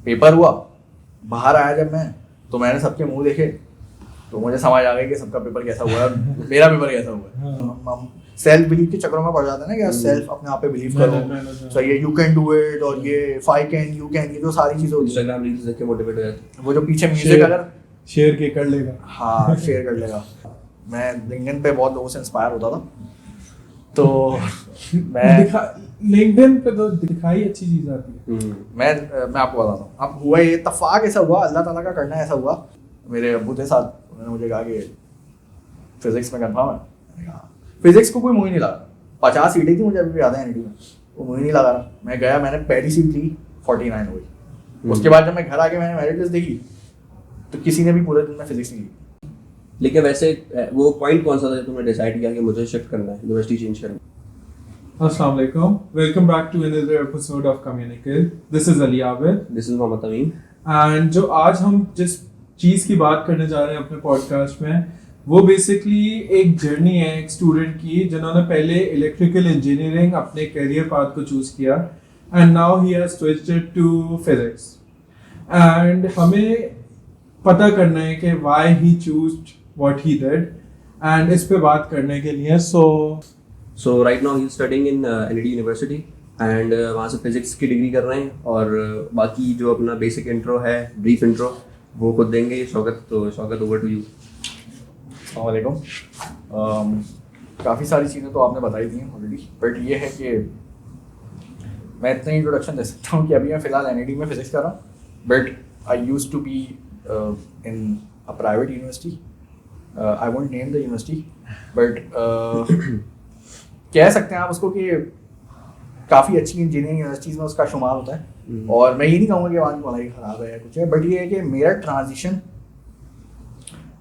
Paper हुआ, बाहर आया जब मैं, तो मैंने सबके मुंह देखे, तो मुझे समझ आ गई कि सबका पेपर कैसा हुआ है, मेरा पेपर कैसा हुआ है। हम सेल्फ बिलीव के चक्करों में पड़ जाते हैं ना कि सेल्फ अपने आप पे बिलीव करो, सही है, यू कैन डू इट, और ये फाई कैन, यू कैन, ये जो सारी चीजें होती हैं, इंस्टाग्राम रील्स देख के मोटिवेट हो जाते हैं। वो जो पीछे म्यूजिक अगर शेयर के कर लेगा, हाँ शेयर कर लेगा। मैं लिंक्डइन पे बहुत लोगों से इंस्पायर होता था, तो मैं लिंक्डइन पे तो दिखाई अच्छी चीज आती है। मैं आपको बताता हूँ, अब हुआ ये इत्तेफाक ऐसा हुआ, अल्लाह ताला का करना ऐसा हुआ, मेरे अब्बू थे साथ, उन्होंने मुझे कहा कि फिजिक्स में कंफर्म है। मैंने कहा फिजिक्स को कोई मुँह ही नहीं लगा, 50 सीटें थी, मुझे अभी भी याद है एनडी में, वो मुँह ही नहीं लगा रहा। मैं गया, मैंने पहली सीट ली, 49 हो गई। उसके बाद जब मैं घर आके मैंने मेरिट लिस्ट देखी, तो किसी ने भी पूरे दिन में फिजिक्स नहीं की। लेकिन वैसे वो पॉइंट कौन सा था जब तुमने डिसाइड किया कि मुझे शिफ्ट करना है, यूनिवर्सिटी चेंज करना है? Assalamu alaikum. Welcome back to another episode of Communicate. This is Ali Abid. This is Mohammad Tamim. And जो आज हम जिस चीज़ की बात करने जा रहे हैं अपने पॉडकास्ट में, वो बेसिकली एक जर्नी है एक स्टूडेंट की जिन्होंने पहले इलेक्ट्रिकल इंजीनियरिंग अपने करियर पाथ को चूज़ किया and now he has switched it to physics. And हमें पता करना है कि why he chose what he did, and इस पे बात करने के लिए So right now he is studying in NID University and वहाँ से फिजिक्स की डिग्री कर रहे हैं, और बाकी जो अपना बेसिक इंट्रो है, ब्रीफ इंट्रो, वो खुद देंगे शौकत। तो शौकत, ओवर टू यू। अस्सलाम वालेकुम। काफ़ी सारी चीज़ें तो आपने बताई दी हैं ऑलरेडी, बट ये है कि मैं इतना इंट्रोडक्शन दे सकता हूँ कि अभी मैं फ़िलहाल एनआईटी में फिजिक्स कर रहा हूँ, but I used to be in a private university, I won't name the university, but कह सकते हैं आप उसको कि काफ़ी अच्छी इंजीनियरिंग यूनिवर्सिटीज़ में उसका शुमार होता है। और मैं ये नहीं कहूँगा कि वहाँ की पढ़ाई ख़राब है या कुछ है, बट ये है कि मेरा ट्रांजिशन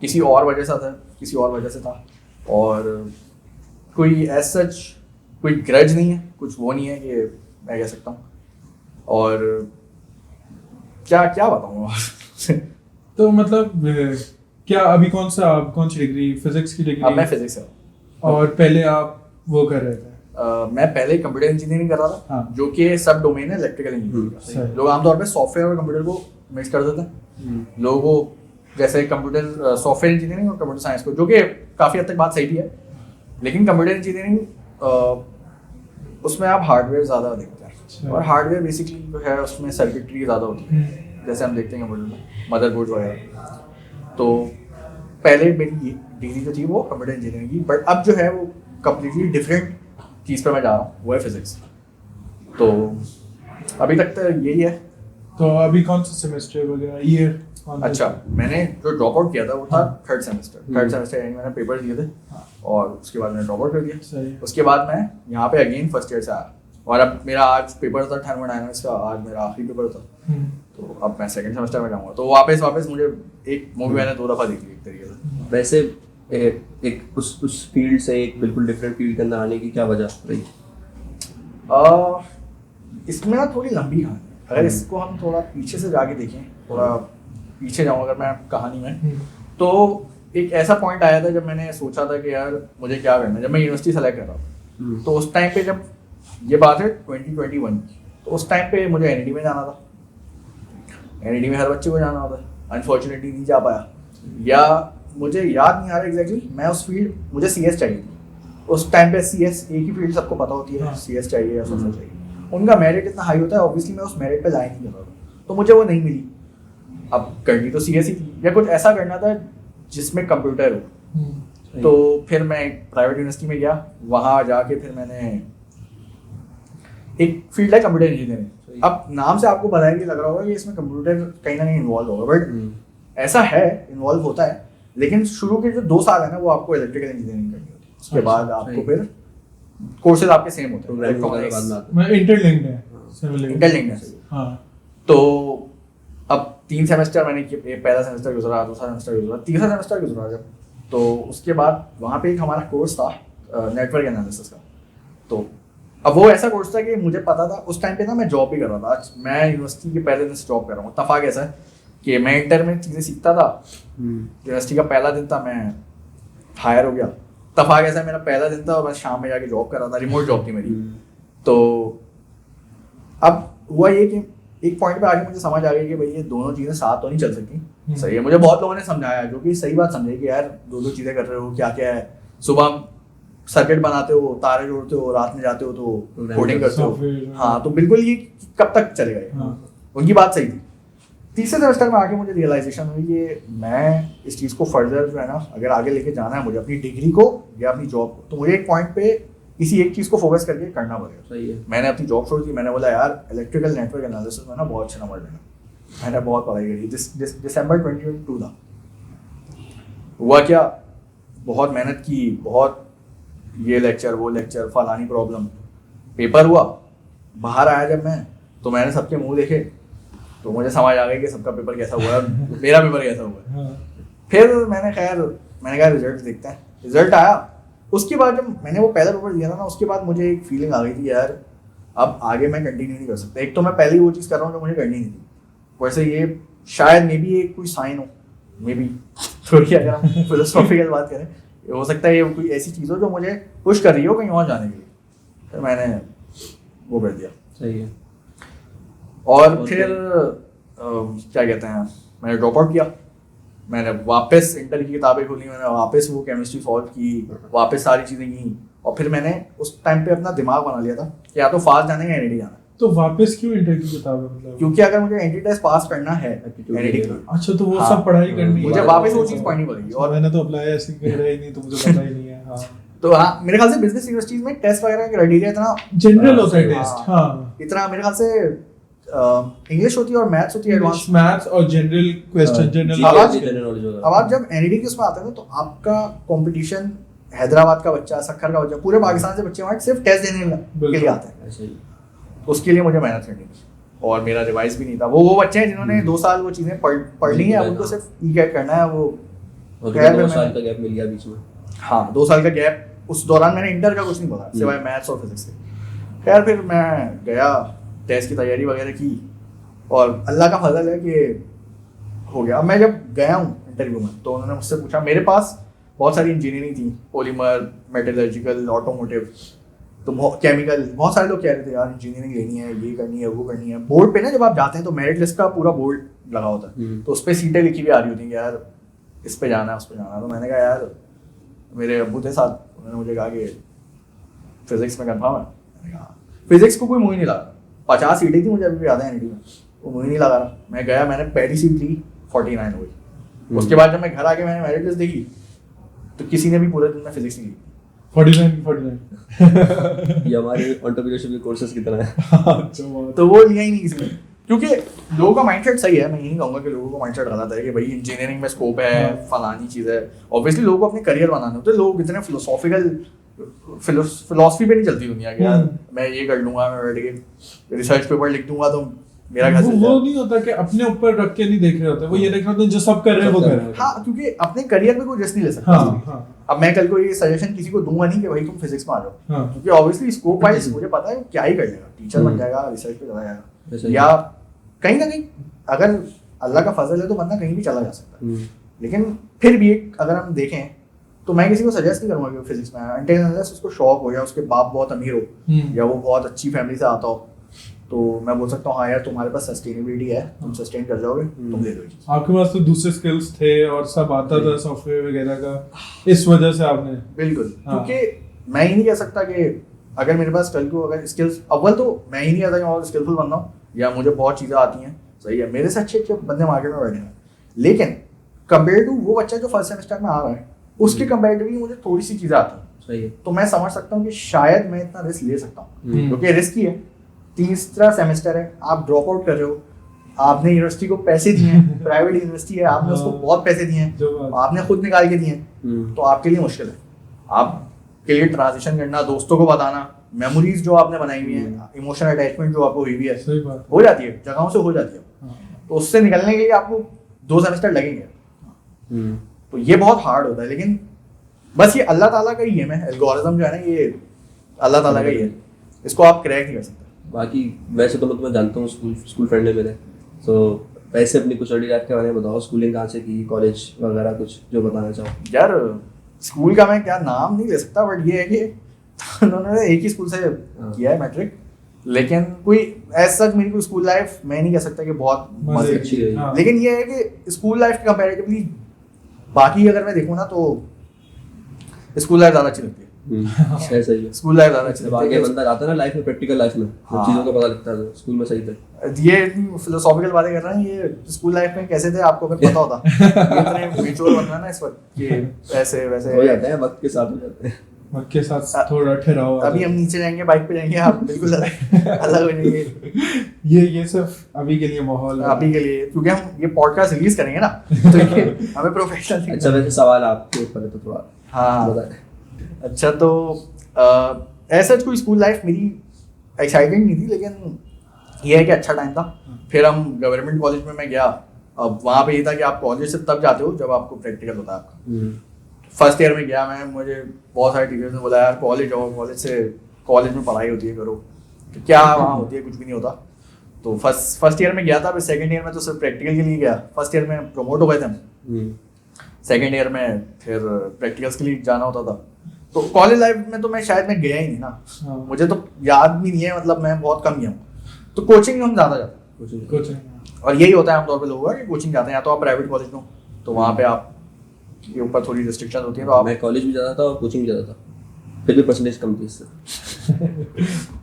किसी और वजह से था, किसी और वजह से था, और कोई एज सच कोई ग्रज नहीं है, कुछ वो नहीं है कि मैं कह सकता हूँ। और क्या क्या बताऊँ तो मतलब क्या अभी कौन सी डिग्री, फिजिक्स की डिग्री? अब मैं फिजिक्स है, और पहले आप वो कर रहे थे? मैं पहले कंप्यूटर इंजीनियरिंग कर रहा था, हाँ। जो कि सब डोमेन है इलेक्ट्रिकल इंजीनियरिंग। लोग आमतौर पे सॉफ्टवेयर और कंप्यूटर को मिक्स कर देते हैं। लोगों को जैसे कंप्यूटर सॉफ्टवेयर इंजीनियरिंग और कंप्यूटर साइंस को, जो कि काफ़ी हद तक बात सही भी है, लेकिन कंप्यूटर इंजीनियरिंग उसमें आप हार्डवेयर ज़्यादा देखते हैं, और हार्डवेयर बेसिकली जो है उसमें सर्किटरी ज़्यादा होती है, जैसे हम देखते हैं कंप्यूटर में मदरबोर्ड वगैरह। तो पहले मेरी डिग्री जो थी वो कंप्यूटर इंजीनियरिंग की, बट अब जो है वो कम्प्लीटली डिफरेंट चीज़ पर मैं जा रहा हूँ, वो है फिजिक्स। तो अभी तक तो यही है। तो अभी कौन सा सेमेस्टर वगैरह, ईयर? अच्छा, मैंने जो ड्रॉप आउट किया था वो था थर्ड सेमेस्टर यानी मैंने पेपर दिए थे, और उसके बाद मैंने ड्रॉप आउट कर दिया। उसके बाद मैं यहाँ पे अगेन फर्स्ट ईयर से आया, और अब मेरा आज पेपर था थर्मोडायनामिक्स का, आज मेरा आखिरी पेपर था, तो अब मैं सेकंड सेमेस्टर में जाऊँगा। तो वापस मुझे एक मूवी मैंने 2 दफ़ा देखी एक तरीके से। वैसे एक उस फील्ड से एक बिल्कुल डिफरेंट फील्ड के अंदर आने की क्या वजह रही? इसमें ना थोड़ी लंबी कहानी है, अगर इसको हम थोड़ा पीछे से जाके देखें, थोड़ा पीछे जाऊँ अगर मैं कहानी में, तो एक ऐसा पॉइंट आया था जब मैंने सोचा था कि यार मुझे क्या करना है। जब मैं यूनिवर्सिटी सेलेक्ट कर रहा था, तो उस टाइम पे, जब ये बात है 2021 की, तो उस टाइम पे मुझे एनआईटी में जाना था। एनआईटी में हर बच्चे को जाना होता है, अनफॉर्चुनेटली नहीं जा पाया, या मुझे याद नहीं आ रहा एग्जैक्टली, मैं उस फील्ड, मुझे सीएस चाहिए थी उस टाइम पे। सीएस एक ही फील्ड सबको पता होती है, सीएस चाहिए या सोशल चाहिए, उनका मेरिट इतना हाई होता है, ऑब्वियसली मैं उस मेरिट पे जा ही नहीं कर रहा था, तो मुझे वो नहीं मिली। अब करनी तो सीएस ही थी, या कुछ ऐसा करना था जिसमें कंप्यूटर हो। तो फिर मैं प्राइवेट यूनिवर्सिटी में गया, वहाँ जाके फिर मैंने एक फील्ड है कंप्यूटर इंजीनियरिंग। अब नाम से आपको पता है कि लग रहा होगा कि इसमें कंप्यूटर कहीं ना कहीं इन्वॉल्व होगा, बट ऐसा है, इन्वॉल्व होता है, लेकिन शुरू के जो 2 साल है ना, वो आपको इलेक्ट्रिकल इंजीनियरिंग करनी होती है। उसके बाद आपको फिर कोर्सेज आपके सेम होते हैं, इंटरलिंक्ड है। हाँ। तो अब 3 सेमेस्टर मैंने किए, पहला सेमेस्टर गुजरा, दूसरा सेमेस्टर गुजरा, तीसरा सेमेस्टर गुजरा जब, तो उसके बाद वहाँ पे एक हमारा कोर्स था नेटवर्क एनालिसिस का। तो अब वो ऐसा कोर्स था कि मुझे पता था उस टाइम पे ना, मैं जॉब भी कर रहा था। आज मैं यूनिवर्सिटी के पहले दिन से जॉब कर रहा हूँ। तफाक ऐसा है कि मैं इंटर में चीज़ें सीखता था, यूनिवर्सिटी का पहला दिन था, मैं हायर हो गया। तफाक ऐसा मेरा पहला दिन था और मैं शाम में जाके जॉब कर रहा था, रिमोट जॉब थी मेरी। तो अब हुआ ये कि एक पॉइंट पे आगे मुझे समझ आ गई कि भाई ये दोनों चीज़ें साथ तो नहीं चल सकती। सही है, मुझे बहुत लोगों ने समझाया जो कि सही बात समझे कि यार दो चीज़ें कर रहे हो, क्या क्या है, सुबह सर्किट बनाते हो, तारे जोड़ते हो, रात में जाते हो तो कोडिंग करते हो। हाँ, तो बिल्कुल ये कब तक चलेगा ये? उनकी बात सही थी। तीसरे सेमेस्टर में आके मुझे रियलाइजेशन हुई कि मैं इस चीज़ को फर्दर जो है ना, अगर आगे लेके जाना है मुझे अपनी डिग्री को या अपनी जॉब को, तो मुझे एक पॉइंट पे किसी एक चीज़ को फोकस करके करना पड़ेगा। सही है। मैंने अपनी जॉब छोड़ दी। मैंने बोला यार इलेक्ट्रिकल नेटवर्क एनालिसिस में ना बहुत अच्छा नंबर लेना। मैंने बहुत पढ़ाई करी। दिसंबर 2022 था। हुआ क्या, बहुत मेहनत की, बहुत ये लेक्चर वो लेक्चर, फलानी प्रॉब्लम, पेपर हुआ। बाहर आया जब मैं, तो मैंने सबके मुंह देखे, तो मुझे समझ आ गया कि सबका पेपर कैसा हुआ है, मेरा पेपर कैसा हुआ है। फिर मैंने कहा रिजल्ट देखते हैं। रिजल्ट आया, उसके बाद जब मैंने वो पहला पेपर दिया था ना, उसके बाद मुझे एक फीलिंग आ गई थी यार अब आगे मैं कंटिन्यू नहीं कर सकता। एक तो मैं पहले ही वो चीज़ कर रहा हूँ जो मुझे करनी नहीं थी। वैसे ये शायद मे बी एक कोई साइन हो, मे बी थोड़ी अगर हम फिलोसॉफिकल बात करें, हो सकता है ये कोई ऐसी चीज़ हो जो मुझे पुश कर रही हो कहीं और जाने के लिए। फिर मैंने वो कर दिया। सही है। और फिर क्या कहते हैं, मैंने ड्रॉप आउट किया। मैंने वापस इंटर की किताबें खोली, मैंने वापस वो केमिस्ट्री सॉल्व की, वापस सारी चीज़ें की। और फिर मैंने उस टाइम पे अपना दिमाग बना लिया था कि या तो फास्ट जाना है या एनईडी जाना है। तो वापस क्यों इंटर की किताबें, मतलब क्योंकि अगर मुझे एनईडी टेस्ट पास करना है एनईडी के, अच्छा तो वो हाँ, सब पढ़ाई करनी है, मुझे वापस वो चीज़ पढ़नी पड़ेगी। और मैंने तो अप्लाई ऐसे करा ही नहीं, तो मुझे पता ही नहीं है। हाँ तो हाँ, मेरे ख्याल से बिजनेस यूनिवर्सिटीज में टेस्ट वगैरह का क्राइटेरिया इतना जनरल होता है टेस्ट। हाँ, इतना मेरे ख्याल से इंग्लिश होती है और मैथ्स होती है एडवांस, मैथ्स और जनरल क्वेश्चन, जनरल नॉलेज होगा। अब आप जब एनईडी के उसमें आते हैं तो आपका कंपटीशन हैदराबाद का बच्चा, सक्खर का बच्चा, पूरे पाकिस्तान से बच्चे वहाँ सिर्फ टेस्ट देने के लिए आते हैं। ऐसे ही। उसके लिए मुझे मेहनत करनी थी और मेरा रिवाइज भी नहीं था। वो बच्चे हैं जिन्होंने 2 साल वो चीज़ें पढ़ ली है, उनको सिर्फ ई-कैट करना है। वो 2 साल का गैप मिल गया बीच में। हाँ, 2 साल का गैप। उस दौरान मैंने इंटर का कुछ नहीं पढ़ा सिवाय मैथ्स और फिजिक्स के। खैर फिर मैं गया, टेस्ट की तैयारी वगैरह की और अल्लाह का फजल है कि हो गया। अब मैं जब गया हूँ इंटरव्यू में तो उन्होंने मुझसे पूछा, मेरे पास बहुत सारी इंजीनियरिंग थी, पॉलीमर, मेटलर्जिकल, ऑटोमोटिव, तो केमिकल। बहुत सारे लोग कह रहे थे यार इंजीनियरिंग लेनी है, ये करनी है, वो करनी है। बोर्ड पे ना जब आप जाते हैं तो मेरिट लिस्ट का पूरा बोर्ड लगा होता है, तो उस पर सीटें लिखी हुई आ रही होती हैं कि यार इस पे जाना है, उस पे जाना है। तो मैंने कहा यार, मेरे अब्बू थे साथ, उन्होंने मुझे कहा कि फिजिक्स में कंफर्म है। मैंने कहा फिजिक्स को कोई मुँह ही नहीं लगा। 50 सीटें थी, मुझे अभी भी याद है एनईडी में, वो मुँह ही नहीं लगा रहा। मैं गया, मैंने पहली सीट ली, 49 हो गई। उसके बाद जब मैं घर आके मैंने मेरिट लिस्ट देखी तो किसी ने भी पूरे दिन में फिजिक्स नहीं ली। 49 ये हमारे एंटरप्रेन्योरशिप के कोर्सेज की तरह है। तो वो लिया ही नहीं किसी ने, क्योंकि लोगों का माइंडसेट सही है। मैं ये नहीं कहूँगा कि लोगों का माइंडसेट गलत है कि भाई इंजीनियरिंग में स्कोप है, फलानी चीज़ है। ऑब्वियसली लोगों को अपने करियर बनाने होते हैं। लोग इतने फिलोसफी पे नहीं चलती दुनिया के, यार मैं ये कर लूंगा, मैं बैठ के रिसर्च पेपर लिख दूंगा तो मेरा घर से वो नहीं होता कि अपने ऊपर रख के नहीं देख रहे होते, वो ये देख रहे होते हैं जो सब कर रहे हैं वो कर रहे हैं। हाँ, क्योंकि अपने करियर में कोई रिस्क नहीं ले सकता। अब मैं कल को ये सजेशन किसी को दूंगा नहीं कि भाई तुम फिजिक्स में आ जाओ, क्योंकि ऑब्वियसली स्कोप वाइज मुझे पता है क्या ही कर लेगा, टीचर बन जाएगा, रिसर्च पे चला जाएगा, या कहीं ना कहीं अगर अल्लाह का फजल है तो बंदा कहीं भी चला जा सकता है। लेकिन फिर भी अगर हम देखें तो मैं किसी को सजेस्ट नहीं करूंगा कि वो फिजिक्स में आए, अनटिल अनलेस उसको शौक हो या उसके बाप बहुत अमीर हो या वो बहुत अच्छी फैमिली से आता हो, तो मैं बोल सकता हूँ हाँ यार तुम्हारे पास सस्टेनेबिलिटी है, तुम सस्टेन कर जाओगे, तुम ले लो। आपके पास तो दूसरे स्किल्स थे और सब आता था सॉफ्टवेयर वगैरह का, इस वजह से आपने बिल्कुल, क्योंकि मैं ही नहीं कह सकता कि अगर मेरे पास कल को अगर स्किल्स, अव्वल तो मैं ही नहीं कहता कि मैं बहुत स्किलफुल बन रहा हूँ या मुझे बहुत चीज़ें आती हैं, सही है, मेरे से अच्छे अच्छे बंदे मार्केट में बैठे हैं, लेकिन कंपेयर टू वो बच्चा जो फर्स्ट सेमेस्टर में आ रहा है उसके कंपेरेटिवली मुझे थोड़ी सी चीज़ें आती हैं, सही है, तो मैं समझ सकता हूँ कि शायद मैं इतना रिस्क ले सकता हूँ, क्योंकि रिस्क ही है। तीसरा सेमेस्टर है, आप ड्रॉप आउट कर रहे हो, आपने यूनिवर्सिटी को पैसे दिए हैं, प्राइवेट यूनिवर्सिटी है, आपने उसको बहुत पैसे दिए हैं, आपने खुद निकाल के दिए हैं, तो आपके लिए मुश्किल है। आपके लिए ट्रांजिशन करना, दोस्तों को बताना, मेमोरीज जो आपने बनाई हुई है, इमोशनल अटैचमेंट जो आपको हुई हुई है, हो जाती है, जगहों से हो जाती है, तो उससे निकलने के लिए आपको 2 सेमेस्टर लगेंगे, तो ये बहुत हार्ड होता है। लेकिन बस ये अल्लाह ताला का ही गेम है, एल्गोरिथम जो है ना, ये अल्लाह ताला का ही है, इसको आप क्रैक नहीं कर सकते। बाकी वैसे तो मैं तुम्हें जानता हूँ, स्कूल फ्रेंड है मेरे, तो वैसे अपनी कुछ स्टडी लाइफ के बारे में बताओ, स्कूलिंग कहाँ से की, कॉलेज वगैरह कुछ जो बताना चाहो। यार स्कूल का मैं क्या नाम नहीं ले सकता, बट ये है कि उन्होंने एक ही स्कूल से किया है मैट्रिक, लेकिन कोई ऐसा मेरी कोई स्कूल लाइफ मैं नहीं कह सकता कि बहुत मजे अच्छी रही। हाँ। लेकिन ये है कि स्कूल लाइफ के कंपैरेटिवली बाकी अगर मैं देखूँ ना तो स्कूल लाइफ ज़्यादा अच्छी लगती है। ऐसा ही है। स्कूल लाइफ ज़्यादा अच्छी जब लगती आगे है। बंदा जाता है ना लाइफ में, प्रैक्टिकल लाइफ में, जब हाँ। चीज़ों का पता लगता है, स्कूल में सही था। ये फिलोसॉफिकल बातें कर रहे हैं, ये स्कूल लाइफ में कैसे थे आपको अगर पता होता ये इतने मेच्योर बनना है ना इस वक्त कि ऐसे वैसे हो जाते हैं, वक्त के साथ हो जाते हैं। वक्त के साथ थोड़ा ठहराव आ अभी हम नीचे जाएंगे, बाइक पे जाएंगे, आप बिल्कुल अलग हो जाएंगे जाता है। ये सिर्फ अभी के लिए माहौल है। अभी के लिए, क्योंकि हम ये पॉडकास्ट रिलीज करेंगे ना तो ये हमें प्रोफेशनल अच्छा, वैसे सवाल आपके ऊपर है तो थोड़ा हाँ बताएं। अच्छा, तो ऐसा कोई स्कूल लाइफ मेरी एक्साइटिंग नहीं थी, लेकिन ये है कि अच्छा टाइम था। फिर हम गवर्नमेंट कॉलेज में मैं गया। अब वहाँ पे ये था कि आप कॉलेज से तब जाते हो जब आपको प्रैक्टिकल होता है आपका। फर्स्ट ईयर में गया मैं, मुझे बहुत सारे टीचर्स ने बोला यार कॉलेज आओ, कॉलेज में पढ़ाई होती है, करो। तो क्या वहाँ होती है, कुछ भी नहीं होता। तो फर्स्ट ईयर में गया था, फिर सेकंड ईयर में तो सिर्फ प्रैक्टिकल के लिए गया। फर्स्ट ईयर में प्रमोट हो गए थे हम, सेकंड ईयर में फिर प्रैक्टिकल्स के लिए जाना होता था। तो कॉलेज लाइफ में तो मैं शायद मैं गया ही नहीं ना, हाँ। मुझे तो याद भी नहीं है, मतलब मैं बहुत कम गया हूँ। तो कोचिंग हम ज़्यादा जाते हैं, कुछ नहीं। और यही होता है आमतौर पे लोगों का कि कोचिंग जाते हैं, या तो आप प्राइवेट कॉलेज में हो तो वहाँ पे आप के ऊपर थोड़ी रिस्ट्रिक्शन होती है, तो आप मैं कॉलेज भी जाता था और कोचिंग भी जाता था, फिर भी परसेंटेज कम थी इससे।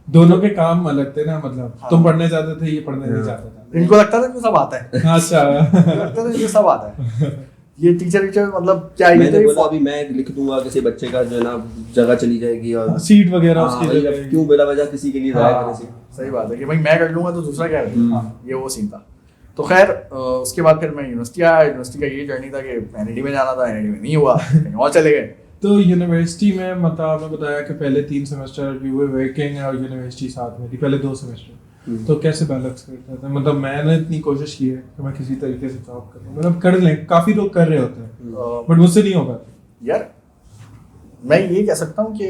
दोनों के काम अलग थे ना, मतलब हाँ। तुम पढ़ने जाते थे, ये पढ़ने नहीं जाता था। इनको लगता था कि सब आता है अच्छा। इनको लगता था कि सब आता है। ये टीचर मतलब क्या ये मैंने तो बोला अभी मैं लिख दूंगा किसी बच्चे का, जो है ना जगह चली जाएगी और सीट वगैरह हाँ, उसकी वही जगह अब क्यों बेला वजह किसी के लिए हाँ, जाया करने से। सही बात है कि भाई मैं कर लूंगा तो दूसरा क्या करेगा, ये वो सीन था। तो खैर उसके बाद फिर मैं यूनिवर्सिटी आया। यूनिवर्सिटी का ये जर्नी था कि एनआईटी में जाना था, एनआईटी में नहीं हुआ, कहीं और चले गए। तो यूनिवर्सिटी में मतलब आपने बताया कि पहले 3 सेमेस्टर यू वर वर्किंग और यूनिवर्सिटी साथ में थी, पहले 2 सेमेस्टर। तो कैसे बैलेंस करते थे? मतलब मैंने इतनी कोशिश की है कि मैं किसी तरीके से जॉब करूं, मतलब कर लें, काफी लोग कर रहे होते हैं बट मुझसे नहीं हो पाता। यार मैं ये कह सकता हूँ कि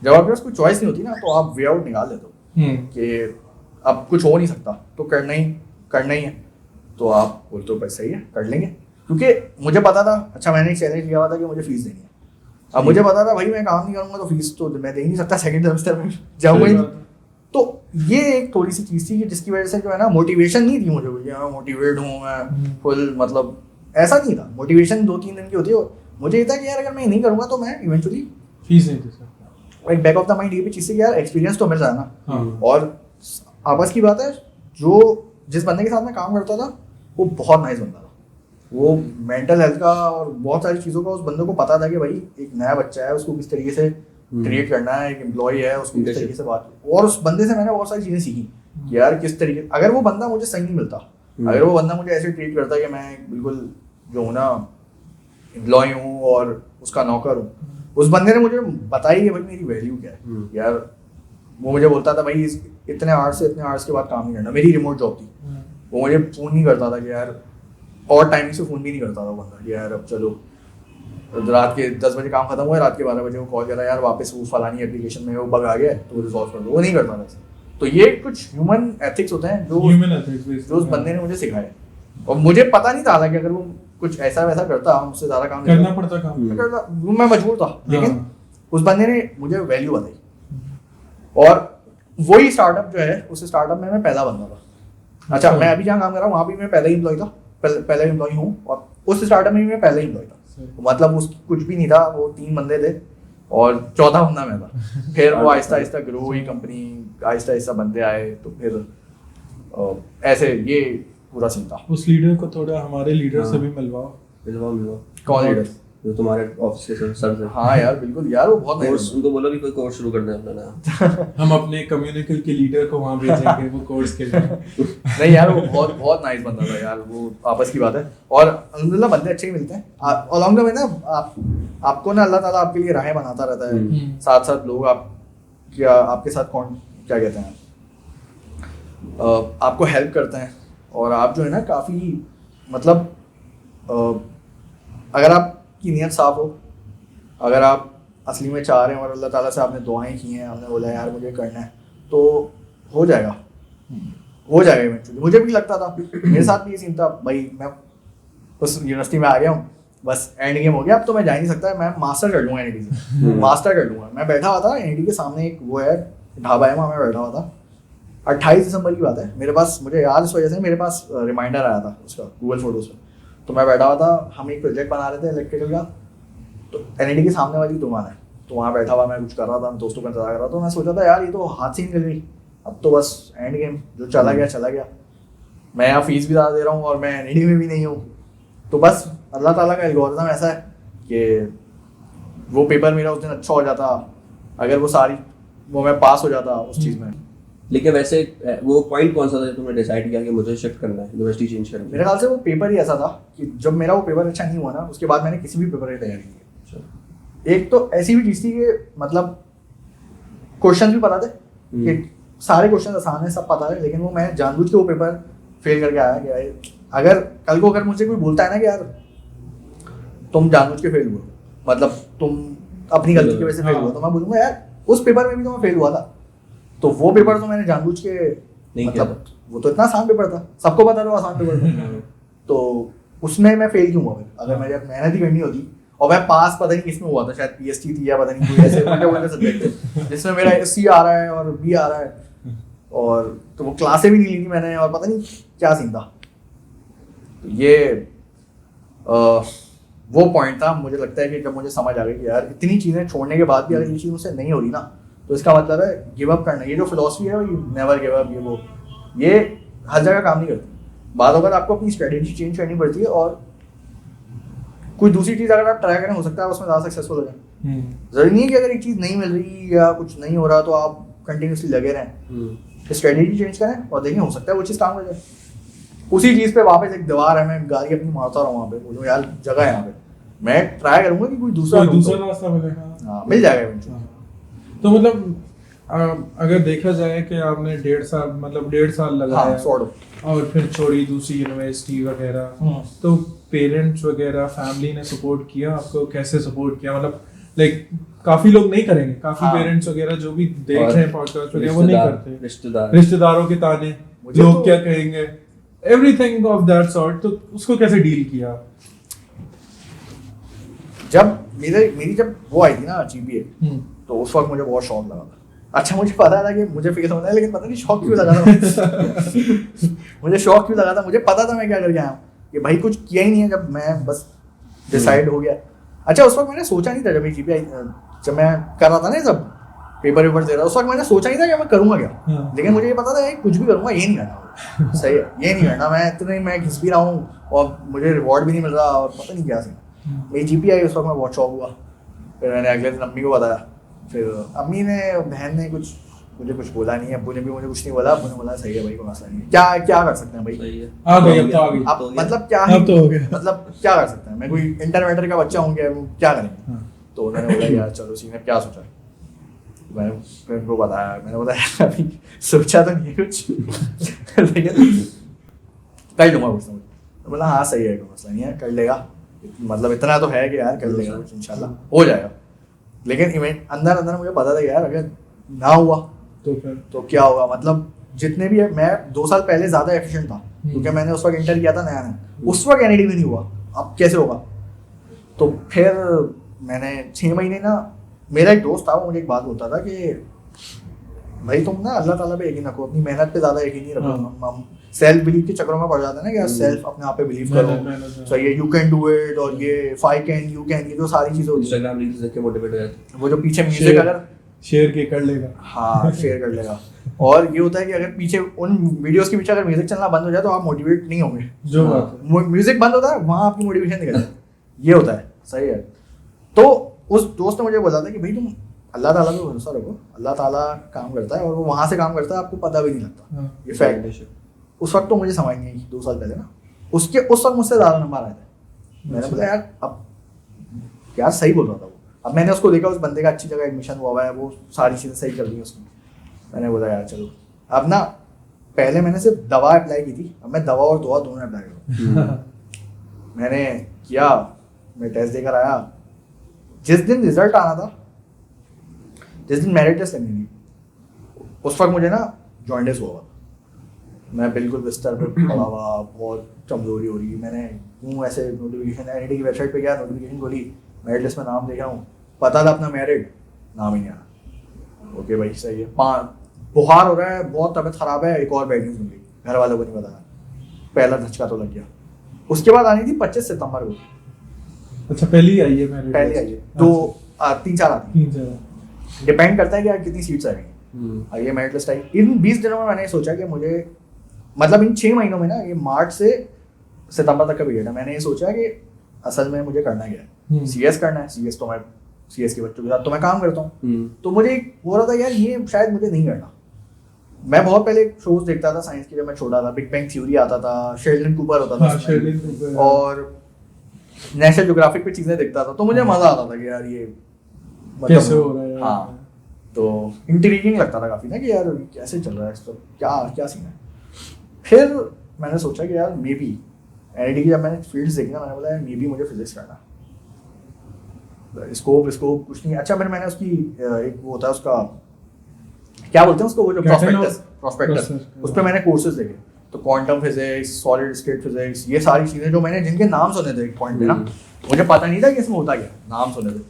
जब आपके पास कोई चॉइस नहीं होती ना, तो आप वे आउट निकाल लेते हो कि अब कुछ हो नहीं सकता तो करना ही है। तो आप बोलते हो बस सही है, कर लेंगे। क्योंकि मुझे पता था, अच्छा मैंने एक चैलेंज लिया हुआ था कि मुझे फीस देनी है। अब मुझे पता था भाई मैं काम नहीं करूंगा तो फीस तो मैं दे ही नहीं सकता, सेकंड सेमेस्टर में जाऊंगा ही नहीं। तो ये एक थोड़ी सी चीज़ थी कि जिसकी वजह से जो है ना मोटिवेशन नहीं थी मुझे, मैं मोटिवेट हूँ, मैं फुल, मतलब ऐसा नहीं था। मोटिवेशन 2-3 दिन की होती है। मुझे ये था कि यार अगर मैं नहीं करूँगा तो मैं इवेंचुअली फीस नहीं दे सकता। एक बैक ऑफ द माइंड ये भी चीज़ से कि यार एक्सपीरियंस तो मिल रहा है ना। हाँ। और आपस की बात है, जो जिस बंदे के साथ मैं काम करता था वो बहुत नाइस बंदा था। वो मेंटल हेल्थ का और बहुत सारी चीज़ों का उस बंदे को पता था कि भाई एक नया बच्चा है, उसको किस तरीके से ट्रीट करना है, एक एम्प्लॉय है, उसको किस तरीके से बात। और उस बंदे से मैंने बहुत सारी चीज़ें सीखी कि यार किस तरीके, अगर वो बंदा मुझे सही नहीं मिलता, अगर वो बंदा मुझे ऐसे ट्रीट करता कि मैं बिल्कुल जो हूँ ना एम्प्लॉय हूँ और उसका नौकर हूँ, उस बंदे ने मुझे बताई कि भाई मेरी वैल्यू क्या है। यार वो मुझे बोलता था भाई इतने आवर्स से इतने आवर्स के बाद काम नहीं करना। मेरी रिमोट जॉब थी, वो मुझे फ़ोन नहीं करता था कि यार, और टाइमिंग से फ़ोन भी नहीं करता था बंदा कि यार अब चलो रात के 10 बजे काम खत्म हुआ है, रात के 12 बजे वो कॉल करा यार वापस वो फलानी एप्लीकेशन में वो बग आ गया तो रिजॉल्व कर दो। वो नहीं करता था। तो ये कुछ ह्यूमन एथिक्स होते हैं जो उस बंदे ने मुझे सिखाए। और मुझे पता नहीं था कि अगर वो कुछ ऐसा वैसा करता, मुझसे ज़्यादा काम करना पड़ता काम, मैं मजबूर था, लेकिन उस बंदे ने मुझे वैल्यू बताई। और वही स्टार्टअप जो है, उस स्टार्टअप में मैं पहला बंदा था। अच्छा, मैं अभी जहाँ काम कर रहा हूँ वहाँ भी मैं पहला ही एम्प्लॉय था, पहला एम्प्लॉय हूँ। और उस स्टार्टअप में भी मैं पहला ही एम्प्लॉय था। मतलब उस कुछ भी नहीं था, वो 3 बंदे थे और 14 बंदा मैं था। फिर वो आहिस्ता आहिस्ता ग्रो हुई कंपनी, आहिस्ता आहिस्ता बंदे आए, तो फिर ऐसे ये पूरा सीन था। उस लीडर को थोड़ा हमारे लीडर से भी मिलवाओ। कौन लीडर? जो तुम्हारे ऑफिस के सर से। हाँ यार बिल्कुल यार, वो बहुत कोर्स उनको बोलो कि कोई कोर्स शुरू कर दे अपना नया। हम अपने कम्युनिकल के लीडर को वहाँ भेजेंगे वो कोर्स के लिए। नहीं यार, वो बहुत बहुत नाइस बंदा था यार, वो आपस की बात है। और अल्हम्दुलिल्लाह बंदे अच्छे ही मिलते हैं अलॉन्ग द वे ना। आपको ना अल्लाह ताला आपके लिए राहें बनाता रहता है। साथ साथ लोग आपके साथ क्या कहते हैं, आपको हेल्प करते हैं। और आप जो है ना काफ़ी, मतलब अगर आपकी नीयत साफ हो, अगर आप असली में चाह रहे हैं और अल्लाह ताला से आपने दुआएं की हैं, आपने बोला यार मुझे करना है, तो हो जाएगा इवेंचुअली। मुझे भी लगता था, मेरे साथ भी ये सीन था भाई। मैं उस यूनिवर्सिटी में आ गया हूँ, बस एंड गेम हो गया, अब तो मैं जा ही नहीं सकता, मैं मास्टर कर लूँगा एनआईटी से। मास्टर कर लूँगा। मैं बैठा हुआ था एनआईटी के सामने, एक वो है ढाबा है, वहाँ मैं बैठा हुआ था। 28 दिसंबर की बात है, मेरे पास, मुझे याद इस वजह से मेरे पास रिमाइंडर आया था उसका गूगल फोटोज पे। तो मैं बैठा हुआ था, हम एक प्रोजेक्ट बना रहे थे इलेक्ट्रिकल का, तो एनईडी के सामने वाली दुकान है, तो वहाँ बैठा हुआ मैं कुछ कर रहा था, दोस्तों का इंतजार कर रहा था। तो मैं सोचा था यार ये तो हाथ से ही निकल गई, अब तो बस एंड गेम, जो चला गया चला गया। मैं यहाँ फीस भी ज़्यादा दे रहा हूँ और मैं एनईडी में भी नहीं हूँ, तो बस अल्लाह ताला का एल्गोरिथम ऐसा है कि वो पेपर मेरा उस दिन अच्छा हो जाता, अगर वो मैं पास हो जाता उस चीज़ में। लेकिन वैसे वो पॉइंट कौन सा था जब तुमने डिसाइड किया कि मुझे शिफ्ट करना है, यूनिवर्सिटी चेंज करनी है? मेरे ख्याल से वो पेपर ही ऐसा था कि जब मेरा वो पेपर अच्छा नहीं हुआ ना, उसके बाद मैंने किसी भी पेपर की तैयारी की। एक तो ऐसी भी चीज़ थी कि मतलब क्वेश्चन भी पता थे कि सारे क्वेश्चन आसान है, सब पता है, लेकिन वो मैं जानबूझ के वो पेपर फेल करके आया कि यार अगर कल को अगर मुझे कोई बोलता है ना कि यार तुम जानबूझ के फेल हुए, मतलब तुम अपनी गलती की वजह से फेल हुआ, तो मैं बोलूँगा यार उस पेपर में भी तो मैं फेल हुआ था, तो वो पेपर तो मैंने जानबूझ के नहीं मतलब वो तो इतना आसान पेपर था, सबको पता था वो आसान पेपर था, तो उसमें मैं फेल क्यों हुआ फिर? अगर मेरे मेहनत ही करनी होती, और मैं पास पता नहीं किसमें हुआ था, शायद पीएसटी थी या पता नहीं कोई ऐसे उल्टे सब्जेक्ट थे जिसमें मेरा सी आ रहा है और बी आ रहा है, और तो वो क्लासें भी नहीं ली थी मैंने, और पता नहीं क्या सीन था। तो ये वो पॉइंट था, मुझे लगता है कि जब मुझे समझ आ गई कि यार इतनी चीज़ें छोड़ने के बाद भी अगर ये चीज़ मुझसे नहीं हो रही ना, तो इसका मतलब है गिव अप करना। ये जो फिलॉसफी है नेवर गिव अप, ये हर जगह काम नहीं करती। बाद अगर आपको अपनी स्ट्रेटेजी चेंज करनी पड़ती है, और कोई दूसरी चीज़ अगर आप ट्राई करें, हो सकता है उसमें ज़्यादा सक्सेसफुल हो जाए। जरूरी नहीं है कि अगर एक चीज़ नहीं मिल रही या कुछ नहीं हो रहा तो आप कंटिन्यूसली लगे रहें। स्ट्रेटेजी चेंज करें और देखें, हो सकता है वो चीज़ काम कर जाए। उसी चीज़ पे वापस एक दीवार है, मैं गाड़ी अपनी मारता रहा हूँ वहाँ पे, बोलूँ यार जगह है यहाँ पे, मैं ट्राई करूँगा कि कोई दूसरा रास्ता मिलेगा। हाँ, मिल जाएगा eventually। तो मतलब अगर देखा जाए कि आपने 1.5 साल लगाया, हाँ, sort of। और फिर छोड़ी दूसरी यूनिवर्सिटी वगैरह, तो पेरेंट्स वगैरह फैमिली ने सपोर्ट किया आपको? कैसे सपोर्ट किया? मतलब लाइक काफी लोग नहीं करेंगे, काफी हाँ। पेरेंट्स वगैरह जो भी देख रहे हैं पॉडकास्ट वगैरह वो नहीं करते। रिश्तेदारों के ताने, मुझे लोग तो- क्या कहेंगे, एवरीथिंग ऑफ दैट सॉर्ट, तो उसको कैसे डील किया? जब मेरी जब वो आई थी ना जीपीए, तो उस वक्त मुझे बहुत शौक लगा था। अच्छा, मुझे पता था कि मुझे फेल होना है, लेकिन पता नहीं शौक क्यों लगा था मुझे शौक क्यों लगा था, मुझे पता था मैं क्या करके आया हूँ, कि भाई कुछ किया ही नहीं है। जब मैं बस डिसाइड हो गया, अच्छा उस वक्त मैंने सोचा नहीं था, जब जीपीए जब मैं कर रहा था ना सब पेपर दे रहा, उस वक्त मैंने सोचा नहीं था कि मैं करूँगा क्या, लेकिन मुझे ये पता था कुछ भी करूँगा ये नहीं करना सही है, ये नहीं करना, मैं इतने मैं घिस भी रहा हूँ और मुझे रिवॉर्ड भी नहीं मिल रहा, और पता नहीं क्या सीन। मेरी जीपीए आई, उस वक्त मैं बहुत शौक हुआ, फिर मैंने अगले दिन अम्मी को बताया, फिर अम्मी ने, बहन ने मुझे कुछ बोला नहीं, अब्बू ने भी मुझे कुछ नहीं बोला, अब्बू ने बोला सही है भाई, कोई मसला नहीं है, क्या कर सकते हैं भाई, सही है। आ गई, अब तो आ गई, अब मतलब क्या अब तो हो गया। मतलब क्या कर सकते हैं, मैं कोई इंटरमीडिएट का बच्चा हूँ, क्या करेंगे। तो उन्होंने बोला यार चलो सीने क्या सोचा, मैंने फिर उनको बताया, मैंने बताया अभी सोचा तो नहीं है कुछ लेकिन कर लूँगा कुछ, तो बोला हाँ सही है, कोई मसला नहीं है, कर लेगा, मतलब इतना तो है कि यार कर लेगा कुछ, इंशाल्लाह हो जाएगा। लेकिन इवेंट अंदर अंदर मुझे पता था कि यार अगर ना हुआ तो क्या होगा, मतलब जितने भी है, मैं 2 साल पहले ज़्यादा एफिशिएंट था, क्योंकि मैंने उस वक्त इंटर किया था नया, उस वक्त एनईडी भी नहीं हुआ, अब कैसे होगा। तो फिर मैंने 6 महीने ना, मेरा एक दोस्त था, वो मुझे एक बात बोलता था कि भाई तुम ना अल्लाह ताला पे यकीन रखो, अपनी मेहनत पे ज़्यादा यकीन नहीं रखो। हम सेल्फ बिलीव के चक्करों में पड़ जाते हैं ना कि यार सेल्फ अपने आप पे बिलीव करो, सही है, यू कैन डू इट, और ये if I can you can, ये जो सारी चीज़ें होती हैं, इंस्टाग्राम रील्स देख के मोटिवेट हो जाते हैं। वो जो पीछे म्यूजिक अगर शेयर के कर लेगा, हाँ शेयर कर लेगा, और ये होता है कि अगर पीछे उन वीडियोस के पीछे अगर म्यूजिक चलना बंद हो जाए तो आप मोटिवेट नहीं होंगे, जो बात है। म्यूजिक बंद होता है वहाँ आपकी मोटिवेशन निकल जाती है, ये होता है, सही है। तो उस दोस्त ने मुझे बोला था कि भाई तुम अल्लाह ताला पे भरोसा रखो, अल्लाह ताला काम करता है, और वो वहाँ से काम करता है, आपको पता भी नहीं लगता, ये फैक्ट है। उस वक्त तो मुझे समझ नहीं आई, 2 साल पहले ना, उस वक्त मुझसे ज़्यादा नंबर आए थे। मैंने बोला यार अब यार सही बोल रहा था वो, अब मैंने उसको देखा, उस बंदे का अच्छी जगह एडमिशन हुआ है, वो सारी चीज़ें सही कर दी हैं उसने। मैंने बोला यार चलो, अब ना पहले मैंने सिर्फ दवा अप्लाई की थी, अब मैं दवा और दुआ दोनों अप्लाई करूँ मैंने किया, मैं टेस्ट देकर आया, जिस दिन रिजल्ट आना था, जिस दिन मेरिट टेस्ट लगनी थी, उस वक्त मुझे ना जॉन्डिस हुआ, मैं बिल्कुल बिस्तर पे पड़ा हुआ, बहुत कमजोरी हो रही। मैंने यूँ ऐसे नोटिफिकेशन एनईडी की वेबसाइट पे गया, नोटिफिकेशन खोली, मेरिट लिस्ट में नाम देखा हूँ, पता था अपना मेरिट, नाम ही नहीं आया। ओके भाई सही है, बुखार हो रहा है, बहुत तबीयत खराब है, एक और बैड न्यूज मिल गई, घर वालों को नहीं बताया, पहला धचका तो लग गया। उसके बाद आनी थी 25 सितंबर को, अच्छा पहले ही आई है मेरे पहले आई है, 3-4 आती, 3-4 डिपेंड करता है कि यार कितनी सीट्स आएंगी। आई है मेरिट लिस्ट आई। इन 20 दिनों में मैंने सोचा कि मुझे, मतलब इन 6 महीनों में ना, ये मार्च से सितंबर तक का पीरियड है, मैंने ये सोचा कि असल में मुझे करना क्या है, CS करना है। CS तो मैं CS के बच्चों के साथ तो मैं काम करता हूँ, तो मुझे एक हो रहा था यार ये शायद मुझे नहीं करना। मैं बहुत पहले शोज देखता था साइंस के, जब मैं छोटा था, बिग बैंग थ्योरी आता था, शेल्डन कूपर होता था उसमें, और नेशनल ज्योग्राफिक पे चीजें देखता था, तो मुझे मजा आता था कि यार ये कैसे हो रहा है। हाँ, तो इंट्रीगिंग लगता था काफी ना कि यार कैसे चल रहा है, तो क्या सीन है। फिर मैंने सोचा कि यार मे बी NIT की जब मैंने फील्ड्स देखी ना, मैंने बोला मे बी मुझे फिजिक्स करना, स्कोप कुछ नहीं। अच्छा, मैंने उसकी एक वो होता है उसका, क्या बोलते हैं उसको, वो जो प्रोस्पेक्टस, उस पर मैंने कोर्सेज देखे, तो quantum physics, solid state physics, ये सारी चीजें जो मैंने, जिनके नाम सुने थे एक पॉइंट पे ना, मुझे पता नहीं था कि इसमें होता क्या, नाम सुने थे।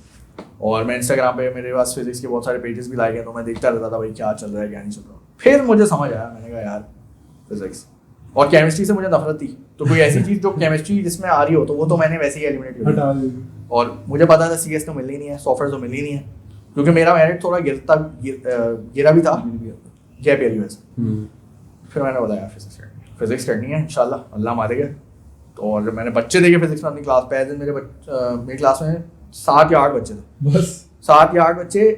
और मैं इंस्टाग्राम पे, मेरे पास फिजिक्स के बहुत सारे पेजेस भी लाए गए, तो मैं देखता रहता था भाई क्या चल रहा है क्या नहीं चल रहा। फिर मुझे समझ आया, मैंने कहा यार फिजिक्स और केमिस्ट्री से मुझे नफरत थी, तो कोई ऐसी चीज जो केमिस्ट्री जिसमें आ रही हो तो वो तो मैंने वैसे ही एलिमिनेट कर दिया। और मुझे पता था CS तो मिलनी नहीं है, सॉफ्टवेयर तो मिलनी नहीं है, क्योंकि मेरा मेरिट थोड़ा गिरा भी था, गैप ईयर की वजह से। फिर मैंने बोला यार फिजिक्स करनी है इंशाल्लाह, अल्लाह मारेगा। तो और जब मैंने बच्चे देखे फिजिक्स में अपनी क्लास, पहले दिन मेरी क्लास में 7 या 8 बच्चे थे, बस 7 या 8 बच्चे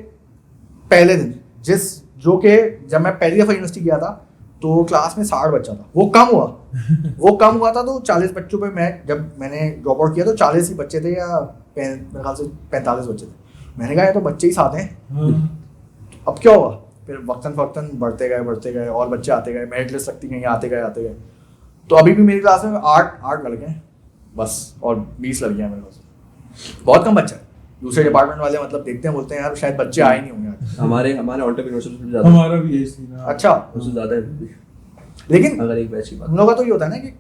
पहले दिन, जो कि जब मैं पहली दफ़ा यूनिवर्सिटी गया था तो क्लास में 60 बच्चा था, वो कम हुआ था। तो 40 बच्चों पे जब मैंने ड्रॉप आउट किया तो 40 ही बच्चे थे, या मेरे ख्याल से 45 बच्चे थे। मैंने कहा ये तो बच्चे ही साथ हैं, अब क्या हुआ। फिर वक्तन बढ़ते गए और बच्चे आते गए, मेरिट लिस्ट लगती गई, आते गए। तो अभी भी मेरी क्लास में 8 लड़के हैं बस, और 20 लड़कियां मेरे पास, बहुत कम बच्चा है। दूसरे डिपार्टमेंट वाले मतलब देखते हैं, बोलते हैं यार शायद बच्चे आए नहीं होंगे। हमारे एंटरप्रेन्योरशिप से ज्यादा, हमारा भी यही सीन है। अच्छा, उससे ज्यादा है। लेकिन अगर एक बैच की बात, हम लोग का तो ये होता है ना कि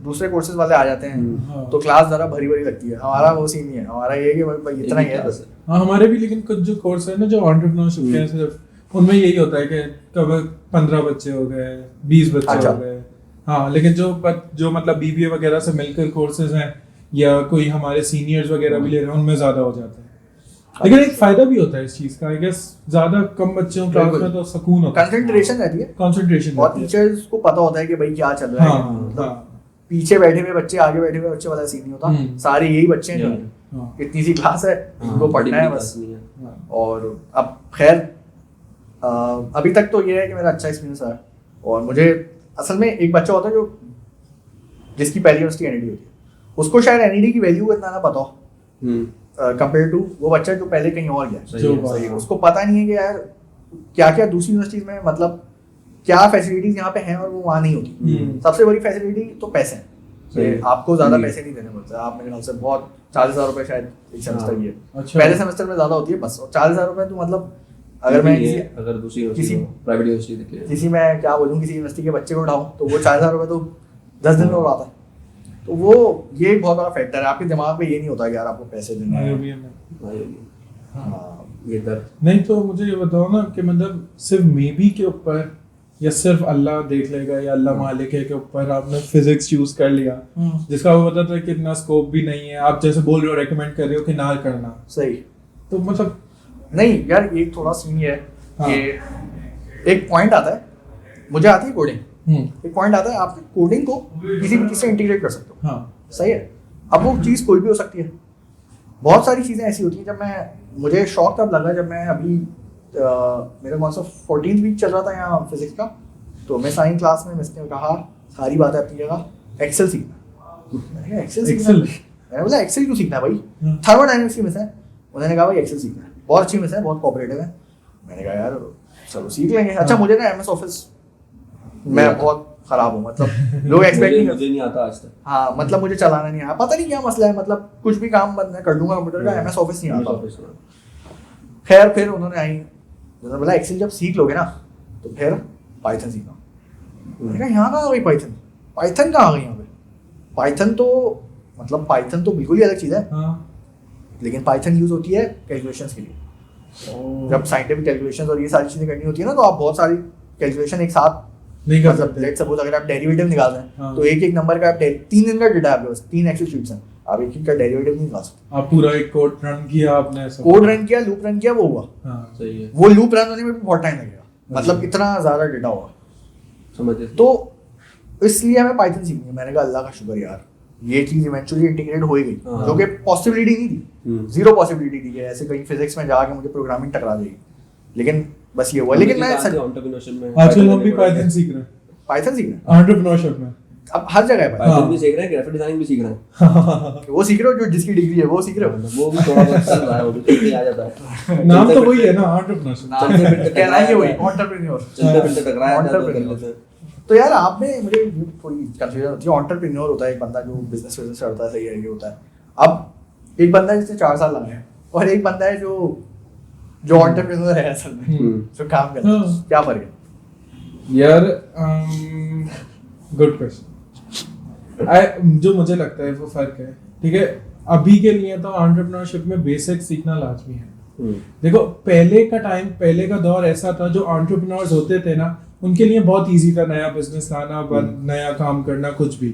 दूसरे कोर्सेज वाले आ जाते हैं, तो क्लास जरा भरी लगती है। हमारा वो सीन नहीं है, हमारा ये है कि भाई इतना ही है बस। हाँ, हमारे भी, लेकिन कुछ जो कोर्स है ना जो एंटरप्रेन्योरशिप के, सिर्फ उनमें यही होता है कि कब 15 बच्चे हो गए, 20 बच्चे हो गए। हाँ, लेकिन जो मतलब BBA वगैरह से मिलकर कोर्सेज हैं, या कोई हमारे सीनियर्स वगैरह भी ले रहे हैं, उनमें ज्यादा हो जाता है। लेकिन एक फायदा भी होता है इस चीज का, आई गेस, ज्यादा कम बच्चों क्लास में तो सुकून होता है, कंसंट्रेशन रहती है, कंसंट्रेशन, और टीचर्स को पता होता है कि भाई क्या चल रहा है। मतलब पीछे बैठे हुए बच्चे, आगे बैठे हुए बच्चे वाला सीन नहीं होता, सारे यही बच्चे हैं जो इतनी सी क्लास है, इनको पढ़ना है बस। और अब खैर अभी तक तो ये है कि मेरा अच्छा एक्सपीरियंस है। और मुझे असल में एक बच्चा होता है जो जिसकी पहली यूनिवर्सिटी NIT होती है, उसको शायद NIT की वैल्यू इतना ना पता हो कंपेयर टू वो बच्चा जो पहले कहीं और गया। सही है, उसको पता नहीं है कि यार क्या क्या दूसरी यूनिवर्सिटीज में, मतलब क्या फैसिलिटीज यहाँ पे हैं और वो वहाँ नहीं होती। सबसे बड़ी फैसिलिटी तो पैसे हैं, आपको ज्यादा पैसे नहीं देने पड़ते। आप मेरे ख्याल से बहुत 40,000 रुपए शायद एक सेमेस्टर की है, पहले सेमेस्टर में ज्यादा होती है बस। और 40,000 रुपए तो मतलब अगर मैं किसी प्राइवेट यूनिवर्सिटी किसी मैं क्या बोलूँ किसी यूनिवर्सिटी के बच्चे को उठाऊँ तो वो 40,000 रुपए तो 10 दिन में उड़ाता है। तो वो ये एक बहुत बड़ा फैक्टर है, आपके दिमाग में ये नहीं होता कि यार आपको पैसे देने हैं। हाँ, ये डर नहीं। तो मुझे ये बताओ ना कि मतलब सिर्फ मे बी के ऊपर, या सिर्फ अल्लाह देख लेगा, या अल्लाह मालिक है के ऊपर आपने फिजिक्स चूज कर लिया, जिसका वो पता था कि इतना स्कोप भी नहीं है, आप जैसे बोल रहे हो रेकमेंड कर रहे हो कि ना करना, सही। तो मतलब नहीं यार, एक थोड़ा सीन है कि एक पॉइंट आता है, मुझे आती है कोडिंग, एक पॉइंट आता है, आप कोडिंग को किसी भी चीज से इंटीग्रेट कर सकते हो। हाँ, सही है। अब वो चीज़ कोई भी हो सकती है, बहुत सारी चीज़ें ऐसी होती हैं। जब मुझे शौक तब लगा जब मैं अभी मेरा कौन सा 14th वीक चल रहा था यहाँ फिजिक्स का, तो मैं साइंस क्लास में मिस ने कहा सारी बातें अपनी जगह, एक्सेल सीखना। मैंने बोला एक्सेल क्यों सीखना है भाई, थर्मोडायनेमिक्स की मिस है। उन्होंने कहा भाई एक्सेल सीखना है, बहुत अच्छी मिस है, बहुत कोऑपरेटिव है। मैंने कहा यार चलो सीख लेंगे। अच्छा, मुझे ना MS ऑफिस मैं बहुत खराब हूँ, मतलब लोग एक्सपेक्ट नहीं करते, नहीं आता आज तक। हाँ, मतलब मुझे चलाना नहीं आया, पता नहीं क्या मसला है, मतलब कुछ भी काम मैं कर दूंगा कंप्यूटर का, MS ऑफिस नहीं आता। खैर फिर उन्होंने बोला एक्सेल जब सीख लोगे ना तो फिर पाइथन सीखना। मैंने कहा यहाँ कहाँ आ गई पाइथन कहाँ आ गई यहाँ पे? पाइथन तो बिल्कुल ही अलग चीज़ है। लेकिन पाइथन यूज होती है कैलकुलेशंस के लिए। जब साइंटिफिक कैलकुलेशंस और ये सारी चीज़ें करनी होती है ना, तो आप बहुत सारी कैलकुलेशन एक साथ नहीं कर मतलब सकते। लेट्स सपोज अगर आप डेरिवेटिव निकाल रहे हैं हाँ। तो एक नंबर का आप 3 दिन का डेटा है आपके पास, 3 एक्सेल शीट्स हैं, आप एक का डेरिवेटिव नहीं निकाल सकते। आप पूरा एक कोड रन किया आपने ऐसा कोड रन किया, लूप रन किया, वो हुआ, हाँ सही है, वो लूप रन होने में भी बहुत टाइम लगेगा, मतलब इतना ज्यादा डेटा होगा। समझे। तो इसलिए हमें पाइथन सीखनी है। मैंने कहा अल्लाह का शुक्र यार, ये चीज इवेंचुअली इंटीग्रेट हो ही गई, हाँ। जो कि पॉसिबिलिटी नहीं थी, जीरो पॉसिबिलिटी थी कि ऐसे कहीं फिजिक्स में जाके मुझे प्रोग्रामिंग टकरा जाएगी, लेकिन बस ये हुआ। लेकिन मैं एंटरप्रेन्योरशिप में आजकल हम भी पाइथन सीख रहे हैं पाइथन सीखना है, एंटरप्रेन्योरशिप में। अब हर जगह है Python। पाइथन भी सीख रहे हैं, ग्राफिक डिजाइनिंग भी सीख रहे हैं। वो सीख रहे हो जो जिसकी डिग्री है वो सीख रहे हो। वो भी थोड़ा बहुत चल रहा है, वो भी चलते आ जाता है। नाम तो वही है ना, एंटरप्रेन्योरशिप। चलते फिरते कहना ही वही टकराया एंटरप्रेन्योर। चलते फिरते टकराया जाता है, तो कर Entrepreneur। लेते हैं। तो यार आपने मुझे थोड़ी कंफ्यूजन होती है, एंटरप्रेन्योर होता है एक बंदा जो बिजनेस करता है, सही है, ये होता है। अब एक बंदा है जिसने 4 साल लगाए हैं, और एक बंदा है जो एंटरप्रेन्योर है असल में, जो काम करता है, हाँ। क्या फर्क है? यार गुड क्वेश्चन। जो मुझे लगता है वो फर्क है, ठीक है। अभी के लिए तो एंटरप्रेन्योरशिप में बेसिक सीखना लाजमी है। देखो पहले का दौर ऐसा था, जो एंटरप्रेन्योर्स होते थे ना, उनके लिए बहुत इजी था नया बिजनेस लाना, नया काम करना, कुछ भी,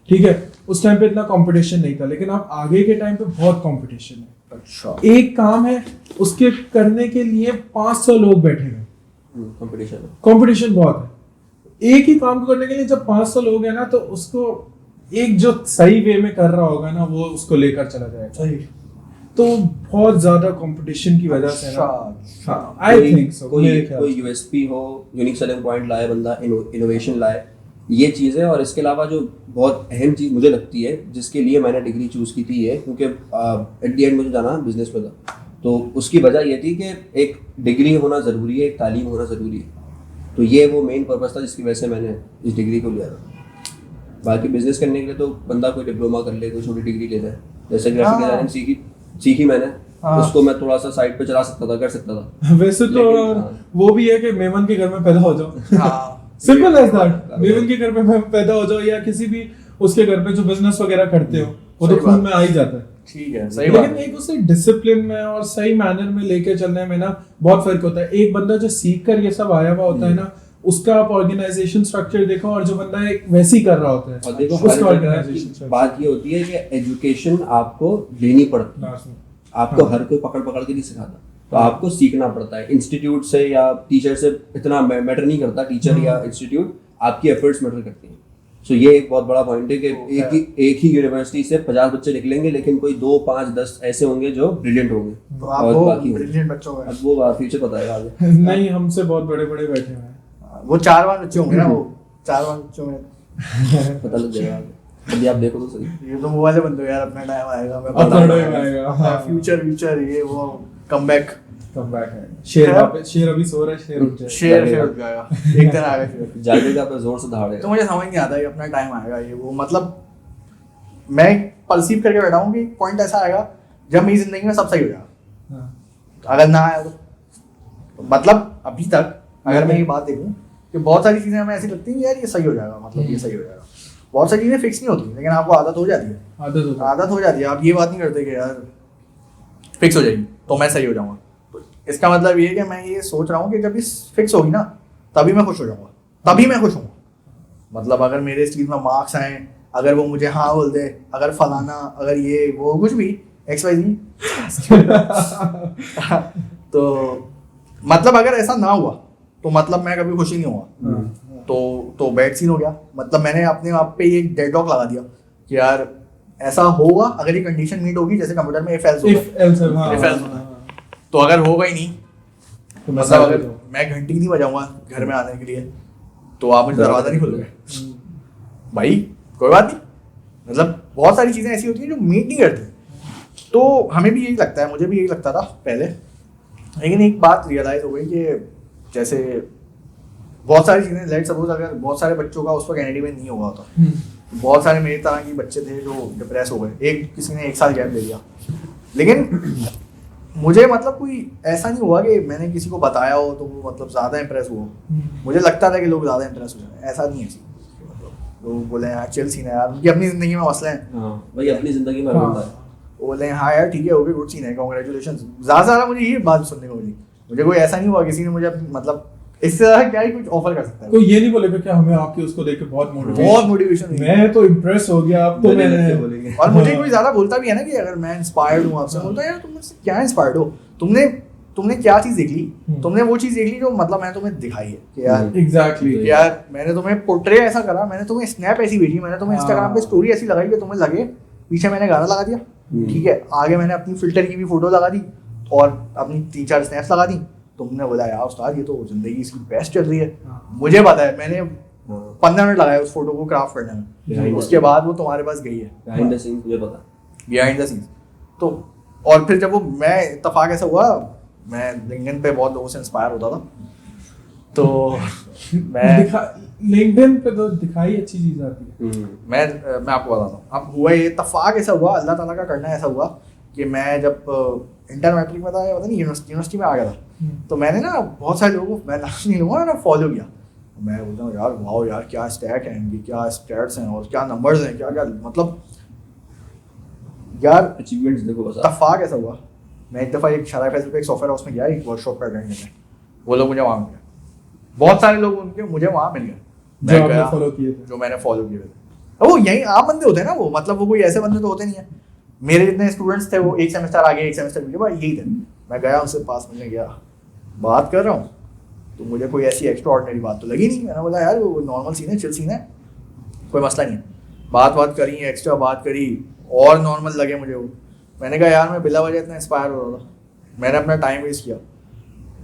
ठीक है। उस टाइम पे इतना कंपटीशन नहीं था, लेकिन अब आगे के टाइम पे बहुत कंपटीशन है। अच्छा, एक काम है, उसके करने के लिए 500 लोग बैठे हैं, कंपटीशन कंपटीशन बहुत है। एक ही काम को करने के लिए जब 500 लोग हैं ना, तो उसको एक जो सही वे में कर रहा होगा ना, वो उसको लेकर चला जाएगा। सही। तो बहुत ज्यादा कंपटीशन की वजह से ना, अच्छा, आई थिंक सो, मेरे ख्याल कोई से। यूएसपी हो, यूनिक सेलिंग पॉइंट लाए बंदा, इनोवेशन लाए, ये चीज़ है। और इसके अलावा जो बहुत अहम चीज़ मुझे लगती है, जिसके लिए मैंने डिग्री चूज की थी, ये क्योंकि एट दी एंड मुझे जाना बिजनेस में था, तो उसकी वजह ये थी कि एक डिग्री होना ज़रूरी है, एक तालीम होना ज़रूरी है। तो ये वो मेन पर्पस था जिसकी वजह से मैंने इस डिग्री को लिया था। बाकी बिजनेस करने के लिए तो बंदा कोई डिप्लोमा कर ले, कोई छोटी डिग्री ले जाए, जैसे ग्राफिक डिजाइनिंग सीखी मैंने, उसको मैं थोड़ा सा साइड पे चला सकता था, कर सकता था। वैसे तो लेकिन, हाँ। वो भी है कि मेमन के घर में पैदा हो जाओ, हाँ, सिंपल एज दैट। मेमन के घर में पैदा हो जाओ, या किसी भी उसके घर पे जो बिजनेस वगैरह करते हो, वो तो सही खून बात। में आ ही जाता है। ठीक है, सही बात लेकिन है। एक उसे डिसिप्लिन में और सही मैनर में लेके चलने में ना बहुत फर्क होता है। एक बंदा जो सीख कर ये सब आया हुआ होता है ना, उसका आप ऑर्गेनाइजेशन स्ट्रक्चर देखो, और जो बंदा एक वैसे ही कर रहा होता है, और देखो उसका हर जगह ऑर्गेनाइजेशन की बात ये होती है कि एजुकेशन आपको लेनी पड़ती है, लास्ट में। आपको हाँ। हर कोई पकड़ पकड़ के नहीं सिखाता, तो आपको सीखना पड़ता है। इंस्टीट्यूट से या टीचर से इतना मैटर नहीं करता, टीचर या इंस्टीट्यूट, आपकी एफर्ट्स मैटर करती हैं। सो ये एक बहुत बड़ा पॉइंट है कि एक ही यूनिवर्सिटी से 50 बच्चे निकलेंगे, लेकिन कोई 2, 5, 10 ऐसे होंगे जो ब्रिलियंट होंगे, तो आप और वो बाकी होंगे। ब्रिलियंट बच्चों में, अब वो फ्यूचर बताएगा आगे। नहीं, हमसे बहुत बड़े बड़े बैठे हुए हैं। वो 4 बच्चे होंगे ना, वो 4 बच्चों में। पता लग जाएगा आगे, अभी आप देखो तो सही। ये तो वो वाले बंदे हो यार, अपना टाइम आएगा, मैं अपना time आएगा, हाँ। फ्यूचर ये वो कमबैक, कमबैक है। शेर है? वापस, शेर अभी सो रहा है, शेर उठ जाए। शेयर उठ जाएगा एक दिन आएगा शेयर। जागेगा तो जोर से तो दहाड़ेगा। मुझे समझ नहीं आता, ये अपना टाइम आएगा, ये वो, मतलब मैं परसीव करके बैठा हूँ कि पॉइंट ऐसा आएगा जब मेरी जिंदगी में सब सही हो जाएगा। हाँ। अगर ना आया तो मतलब अभी तक अगर मैं ये बात देखूं कि बहुत सारी चीजें हमें ऐसी लगती हैं यार ये सही हो जाएगा, मतलब ये सही हो जाएगा। बहुत सारी चीजें फिक्स नहीं होती, लेकिन आपको आदत हो जाती है, आदत हो जाती है। आप ये बात नहीं करते कि यार फिक्स हो जाएगी तो मैं सही हो जाऊंगा। तो इसका मतलब ये है कि मैं ये सोच रहा हूँ कि जब ये फिक्स होगी ना, तभी मैं खुश हो जाऊंगा, तभी मैं खुश हूँ। मतलब अगर मेरे इस चीज में मार्क्स आए, अगर वो मुझे हाँ बोल दे, अगर फलाना, अगर ये वो कुछ भी XYZ तो मतलब अगर ऐसा ना हुआ तो मतलब मैं कभी खुशी नहीं हुआ। तो बैड सीन हो गया। मतलब मैंने अपने आप पे एक डेडलॉक लगा दिया कि यार ऐसा होगा, अगर ये कंडीशन मीट होगी, जैसे कंप्यूटर में if else होगा, तो अगर होगा ही नहीं, तो मतलब अगर मैं घंटी नहीं बजाऊंगा घर में आने के लिए, तो आप मुझे दरवाजा नहीं खोलोगे भाई, कोई बात नहीं। मतलब बहुत सारी चीजें ऐसी होती हैं जो मीट नहीं करती। तो हमें भी यही लगता है, मुझे भी यही लगता था पहले, लेकिन एक बात रियलाइज हो गई कि जैसे बहुत सारी चीजें, लेट्स सपोज अगर बहुत सारे बच्चों का उस पर कैनेडी में नहीं हुआ होता, बहुत सारे मेरी तरह के बच्चे थे जो डिप्रेस हो गए, किसी ने 1 साल गैप ले लिया। लेकिन मुझे मतलब कोई ऐसा नहीं हुआ कि मैंने किसी को बताया हो तो वो मतलब ज्यादा इंप्रेस हुआ। मुझे लगता था कि लोग ज्यादा इंप्रेस हो जाए, ऐसा नहीं है। मतलब लोग बोले यार चिल सीन है यार, उनकी अपनी जिंदगी में मसले हैं, भाई अपनी जिंदगी में होता है। वो बोले हाँ यार ठीक है, ओके गुड सीन है, कांग्रेचुलेशन। ज्यादा मुझे ये बात सुनने को मिली। मुझे कोई ऐसा नहीं हुआ किसी ने मुझे मतलब इससे ज्यादा क्या ही कुछ ऑफर कर सकता है। कोई ये नहीं बोलेगा कि हमें आके उसको देख के बहुत मोटिवेशन हुई। मैं तो इम्प्रेस हो गया अब तो मैंने बोलेंगे। और मुझे कोई ज्यादा बोलता भी है ना कि अगर मैं इंस्पायर्ड हूँ आपसे, बोलता है यार तुम मुझसे क्या इंस्पायर्ड हो, तुमने क्या चीज देख ली, तुमने वो चीज देख ली जो मतलब मैंने तुम्हें दिखाई है कि यार एग्जैक्टली यार मैंने तुम्हें पोर्ट्रे ऐसा करा, मैंने तुम्हें स्नैप ऐसी भेजी, मैंने तुम्हें इंस्टाग्राम पे स्टोरी ऐसी लगाई कि तुम्हें लगे पीछे मैंने गाना लगा दिया, ठीक है, आगे मैंने अपनी फिल्टर की भी फोटो लगा दी और अपनी 3-4 स्नैप्स लगा दी, तुमने बोला यार उस्ताद ये तो जिंदगी इसकी बेस्ट चल रही है। मुझे पता है मैंने 15 मिनट लगाए उस फोटो को क्राफ्ट करने में, उसके बाद वो तुम्हारे पास गई है बिहाइंड द सीन्स, मुझे पता, बिहाइंड द सीन्स। तो और फिर जब वो मैं इत्तेफाक ऐसा हुआ, मैं लिंक्डइन पे बहुत लोगों से इंस्पायर होता था, तो मैं लिंक्डइन पे तो दिखाई अच्छी चीज आती है। मैं आपको बताता हूँ, अब हुआ ये इत्तेफाक ऐसा हुआ, अल्लाह ताला का करना ऐसा हुआ कि मैं जब इंटर मैट्रिक में था, पता नहीं यूनिवर्सिटी में आ गया था, तो मैंने ना बहुत सारे लोगों को, मैं नाम नहीं लूँगा ना, फॉलो किया। मैं बोलता हूँ यार वाओ यार क्या स्टैक है इनकी, क्या स्टैट्स हैं और क्या नंबर्स हैं, क्या क्या मतलब यार अचीवमेंट्स देखो बस। इत्तेफाक ऐसा हुआ, मैं एक दफ़ा एक शराय फैसल पे एक सॉफ्टवेयर हाउस में गया, एक वर्कशॉप पर अटेंड करने, वो लोग मुझे वहाँ मिल गए, बहुत सारे लोग उनके मुझे वहाँ मिल गए, मैं गया फॉलो किए थे, जो मैंने फॉलो किए थे। वो यही आम बंदे होते हैं ना, वो मतलब वो कोई ऐसे बंदे तो होते नहीं है। मेरे जितने स्टूडेंट्स थे वो एक सेमेस्टर आगे एक सेमेस्टर पीछे, बस यही थे। मैं गया उनसे पास मिलने गया, बात कर रहा हूँ तो मुझे कोई ऐसी एक्स्ट्रा ऑर्डिनरी बात तो लगी नहीं। मैंने बोला यार वो नॉर्मल सीन है, चिल सीन है, कोई मसला नहीं है। बात करी, एक्स्ट्रा बात करी और नॉर्मल लगे मुझे वो। मैंने कहा यार मैं बिला वजह इतना इंस्पायर हो रहा था, मैंने अपना टाइम वेस्ट किया।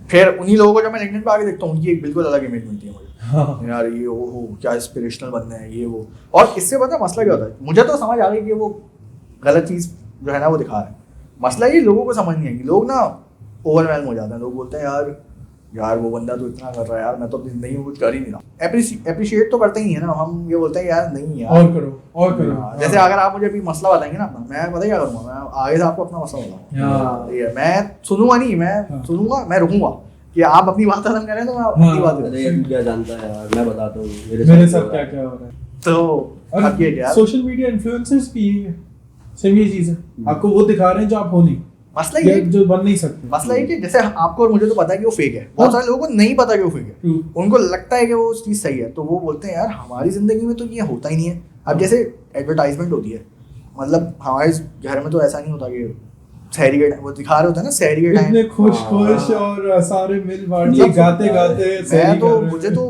फिर उन्हीं लोगों को जब मैं लिंक्डइन पे आके देखता हूँ, उनकी एक बिल्कुल अलग इमेज मिलती है मुझे। हाँ। यार ये वो क्या इंस्पिरेशनल बंदे हैं ये वो। और इससे पता है मसला क्या होता है, मुझे तो समझ आ गई कि वो गलत चीज़ जो है ना वो दिखा रहा है। मसला ये लोगों को समझ नहीं है कि लोग ना ओवरवेल्म हो जाते हैं। लोग बोलते हैं यार वो बंदा तो इतना कर रहा है, यार मैं तो अपनी जिंदगी में कुछ कर ही नहीं रहा। अप्रिशिएट तो करते ही है ना हम, ये बोलते हैं यार नहीं यार और करो। जैसे अगर आप मुझे अभी मसला बताएंगे ना अपना, मैं पता क्या करूँगा, मैं आगे से आपको अपना मसला बताऊँगा, ठीक है, मैं सुनूंगा नहीं, मैं सुनूंगा, मैं रुकूंगा कि आप अपनी बात खत्म करें तो मैं अपनी बात करूँ। अरे तू क्या जानता है यार, मैं बताता हूँ मेरे साथ क्या क्या हो रहा है। तो अब ये क्या सोशल मीडिया इन्फ्लुएंसर्स भी यही है, सेम ये चीज है, आपको वो दिखा रहे हैं जो आप हो नहीं, मसला ये जो बन नहीं सकते। मसला ये कि जैसे आपको और मुझे तो पता है कि वो फेक है, बहुत सारे लोगों को नहीं पता कि वो फेक है, उनको लगता है कि वो चीज़ सही है, तो वो बोलते हैं यार हमारी ज़िंदगी में तो ये होता ही नहीं है। अब जैसे एडवर्टाइजमेंट होती है, मतलब हमारे घर में तो ऐसा नहीं होता कि सहरी के वो दिखा रहे होते हैं ना, सहरी के टाइम इतने खुश और सारे मिल बांट के गाते मैं तो मुझे तो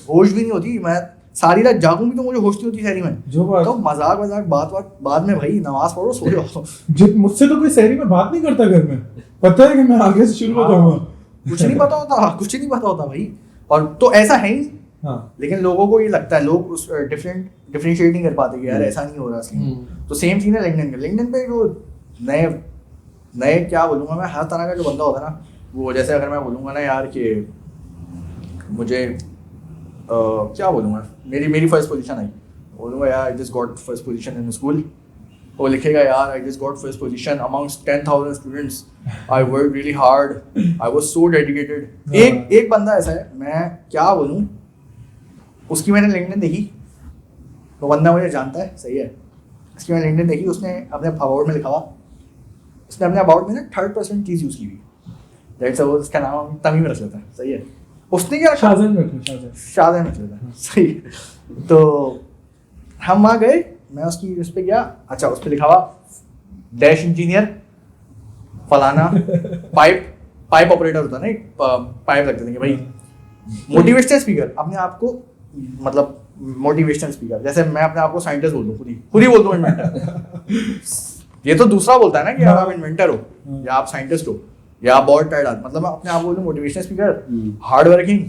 होश भी नहीं होती, मैं सारी रात जागूं भी तो मुझे होश नहीं होती सहरी में। जो बात तो मजाक बात बाद में भाई नमाज पढ़ो सो जाओ। मुझसे तो कोई सहरी में बात नहीं करता घर में, पता है कि मैं आगे से शुरू हो जाऊंगा। कुछ नहीं पता होता भाई, और तो ऐसा है ही। हाँ। लेकिन लोगों को ये लगता है, लोग उस डिफरेंशिएट नहीं कर पाते कि यार ऐसा नहीं हो रहा असली। तो सेम सीन है लिंक्डइन पे जो नए क्या बोलूँगा मैं, हर तरह का जो बंदा होता है ना, वो जैसे अगर मैं बोलूँगा ना यार कि मुझे क्या बोलूँगा, मेरी फर्स्ट पोजीशन आई, बोलूँगा यार I just got first position in school, वो लिखेगा यार I just got first position amongst 10,000 students, I work really hard, I was so dedicated. एक बंदा ऐसा है, मैं क्या बोलूँ, उसकी मैंने लिंक्डइन देखी, वो बंदा मुझे जानता है, सही है, उसकी मैंने लिंक्डइन देखी, उसने अपने अबाउट में लिखा हुआ, उसने अपने अबाउट में ना 3rd चीज़ यूज़ की हुई, दैट्स वो उसका नाम हम तमीम रख लेता है, सही है। उसने क्या रखा, शाहजहान रख लेता है, सही है। तो हम वहाँ गए, मैं उसकी उस पर गया, अच्छा उस पर लिखा हुआ डैश इंजीनियर फलाना पाइप ऑपरेटर होता है ना, एक पाइप रख देते हैं भाई, मोटिवेशनल स्पीकर, अपने आप को मतलब मोटिवेशनल स्पीकर, जैसे मैं अपने आप को साइंटिस्ट बोल दूँ, खुद ही बोल दूँ इन्वेंटर। ये तो दूसरा बोलता है ना कि यार आप इन्वेंटर हो या आप साइंटिस्ट हो या आप बहुत टायर्ड आदमी, मतलब मैं अपने आप बोलूँ motivational speaker, hard working,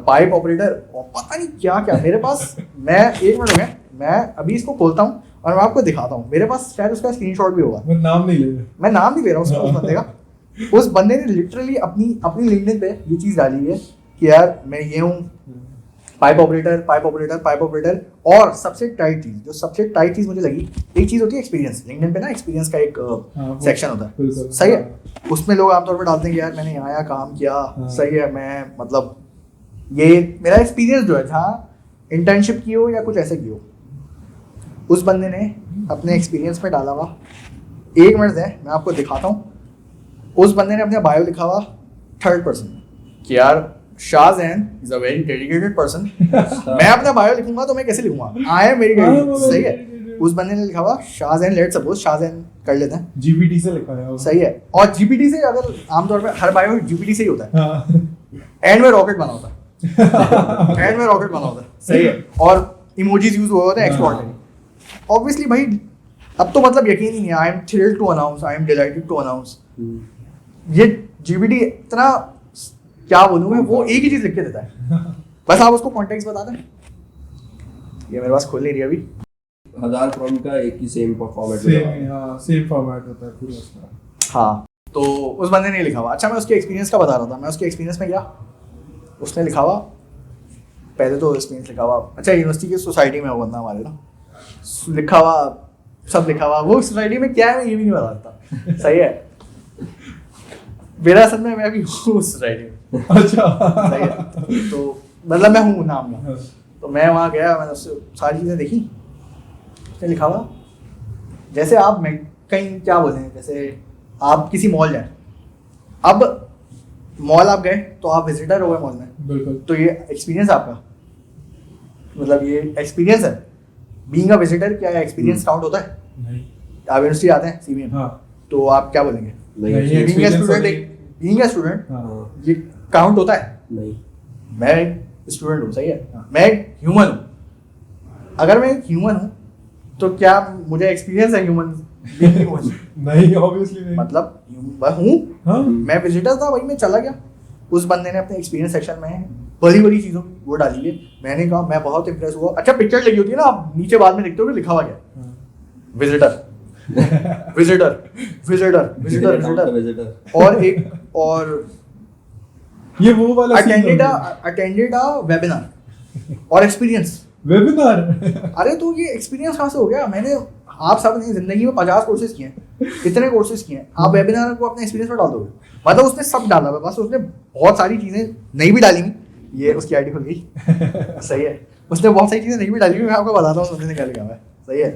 pipe operator, और पता नहीं क्या क्या मेरे पास। मैं 1 मिनट हो गया, मैं अभी इसको खोलता हूँ और मैं आपको दिखाता हूँ, मेरे पास शायद उसका स्क्रीनशॉट भी होगा। मैं नाम नहीं ले रहा उसका, उस बंदे का। उस बंदे ने लिटरली अपनी लिंक्डइन पे ये चीज़ डाली है कि यार मैं ये हूँ, पाइप ऑपरेटर। और सबसे टाइट चीज़ मुझे लगी, एक चीज़ होती है एक्सपीरियंस, लिंक्डइन पे ना एक्सपीरियंस का एक सेक्शन होता है, सही है, उसमें लोग आमतौर पर डालते हैं कि यार मैंने यहाँ काम किया, सही है, मैं मतलब ये मेरा एक्सपीरियंस जो है, जहाँ इंटर्नशिप की हो या कुछ ऐसे की हो। उस बंदे ने अपने एक्सपीरियंस में डाला हुआ, 1 मिनट है मैं आपको दिखाता हूँ। उस बंदे ने अपने बायो लिखा हुआ 3rd पर्सन कि यार Shahzain is a very dedicated person. मैं अपना बायो लिखूंगा तो मैं कैसे लिखूंगा, आई एम वेरी डेडिकेटेड, सही है। उस बंदे ने लिखा हुआ शाहजैन, लेट्स सपोज शाहजैन कर लेते हैं, जीपीटी से लिखा है वो। सही है। और जीपीटी से अगर आमतौर पर हर बायो जीपीटी से ही होता है, हाँ। एंड में रॉकेट बना होता है, एंड में रॉकेट बना होता है, सही है। और इमोजीज यूज हुए होते हैं एक्स्ट्राऑर्डिनरी। ऑब्वियसली भाई अब तो मतलब यकीन ही नहीं, I am thrilled to announce, I am delighted to announce, ये जीपीटी इतना क्या बोलूं मैं, वो एक ही चीज लिख के देता है, बस आप उसको कॉन्टेक्स्ट बता दें। ये मेरे पास खोल नहीं रही अभी। 1000 प्रॉम्प्ट का एक ही सेम फॉर्मेट सेम फॉर्मेट होता है पूरा उसका। हाँ, तो उस बंदे ने लिखा हुआ, अच्छा मैं उसके एक्सपीरियंस का बता रहा था, मैं उसके एक्सपीरियंस में गया, उसने लिखा हुआ पहले तो एक्सपीरियंस लिखा हुआ, अच्छा यूनिवर्सिटी की सोसाइटी में वो बंदा हमारे ना, लिखा हुआ सब लिखा हुआ, वो सोसाइटी में क्या है मैं ये भी नहीं बता सकता, सही है। मेरा असल में मैं भी हूँ उस सोसाइटी में, अच्छा सही है। तो मतलब मैं हूँ नाम में, तो मैं वहाँ गया, मैंने उससे सारी चीज़ें देखी, उसने लिखा हुआ जैसे आप कहीं क्या बोले, जैसे आप किसी मॉल जाए, अब मॉल आप गए तो आप विजिटर हो गए मॉल में, बिल्कुल। तो ये एक्सपीरियंस आपका, मतलब ये एक्सपीरियंस है, बीइंग अ विजिटर, क्या एक्सपीरियंस काउंट होता है? नहीं। आप यूनिवर्सिटी आते हैं सीबीएम, हाँ। तो आप क्या बोलेंगे? नहीं, being a student, being a student ये काउंट होता है? नहीं। मैं एक स्टूडेंट हूँ, सही है, मैं एक ह्यूमन हूँ। अगर मैं एक ह्यूमन हूँ तो क्या मुझे एक्सपीरियंस है ह्यूमन नहीं, ऑब्वियसली नहीं। मतलब मैं हूँ, हाँ? मैं विजिटर था, वही मैं चला गया। उस बंदे ने अपने एक्सपीरियंस सेक्शन में बड़ी बड़ी चीज़ों की वो डाली है, मैंने कहा मैं बहुत इंप्रेस हुआ। अच्छा पिक्चर लगी होती है ना, आप नीचे बाद में देखते हो कि लिखा हुआ क्या, visitor visitor visitor visitor visitor, और एक और ये वो वाला अटेंडेड अ वेबिनार और एक्सपीरियंस वेबिनार। अरे तो ये एक्सपीरियंस कहाँ से हो गया? मैंने, आप सब ने जिंदगी में 50 कोर्सेज किए हैं, कितने कोर्सेज किए हैं, आप वेबिनार को अपने एक्सपीरियंस में डाल दोगे? मतलब उसने सब डाला हुआ, बस उसने बहुत सारी चीजें नहीं भी डाली हुई, ये उसकी आईडी खुल गई सही है, उसने बहुत सारी चीजें नहीं भी डाली हुई, मैं आपको बताता हूँ उसने क्या लिखा हुआ है, सही है।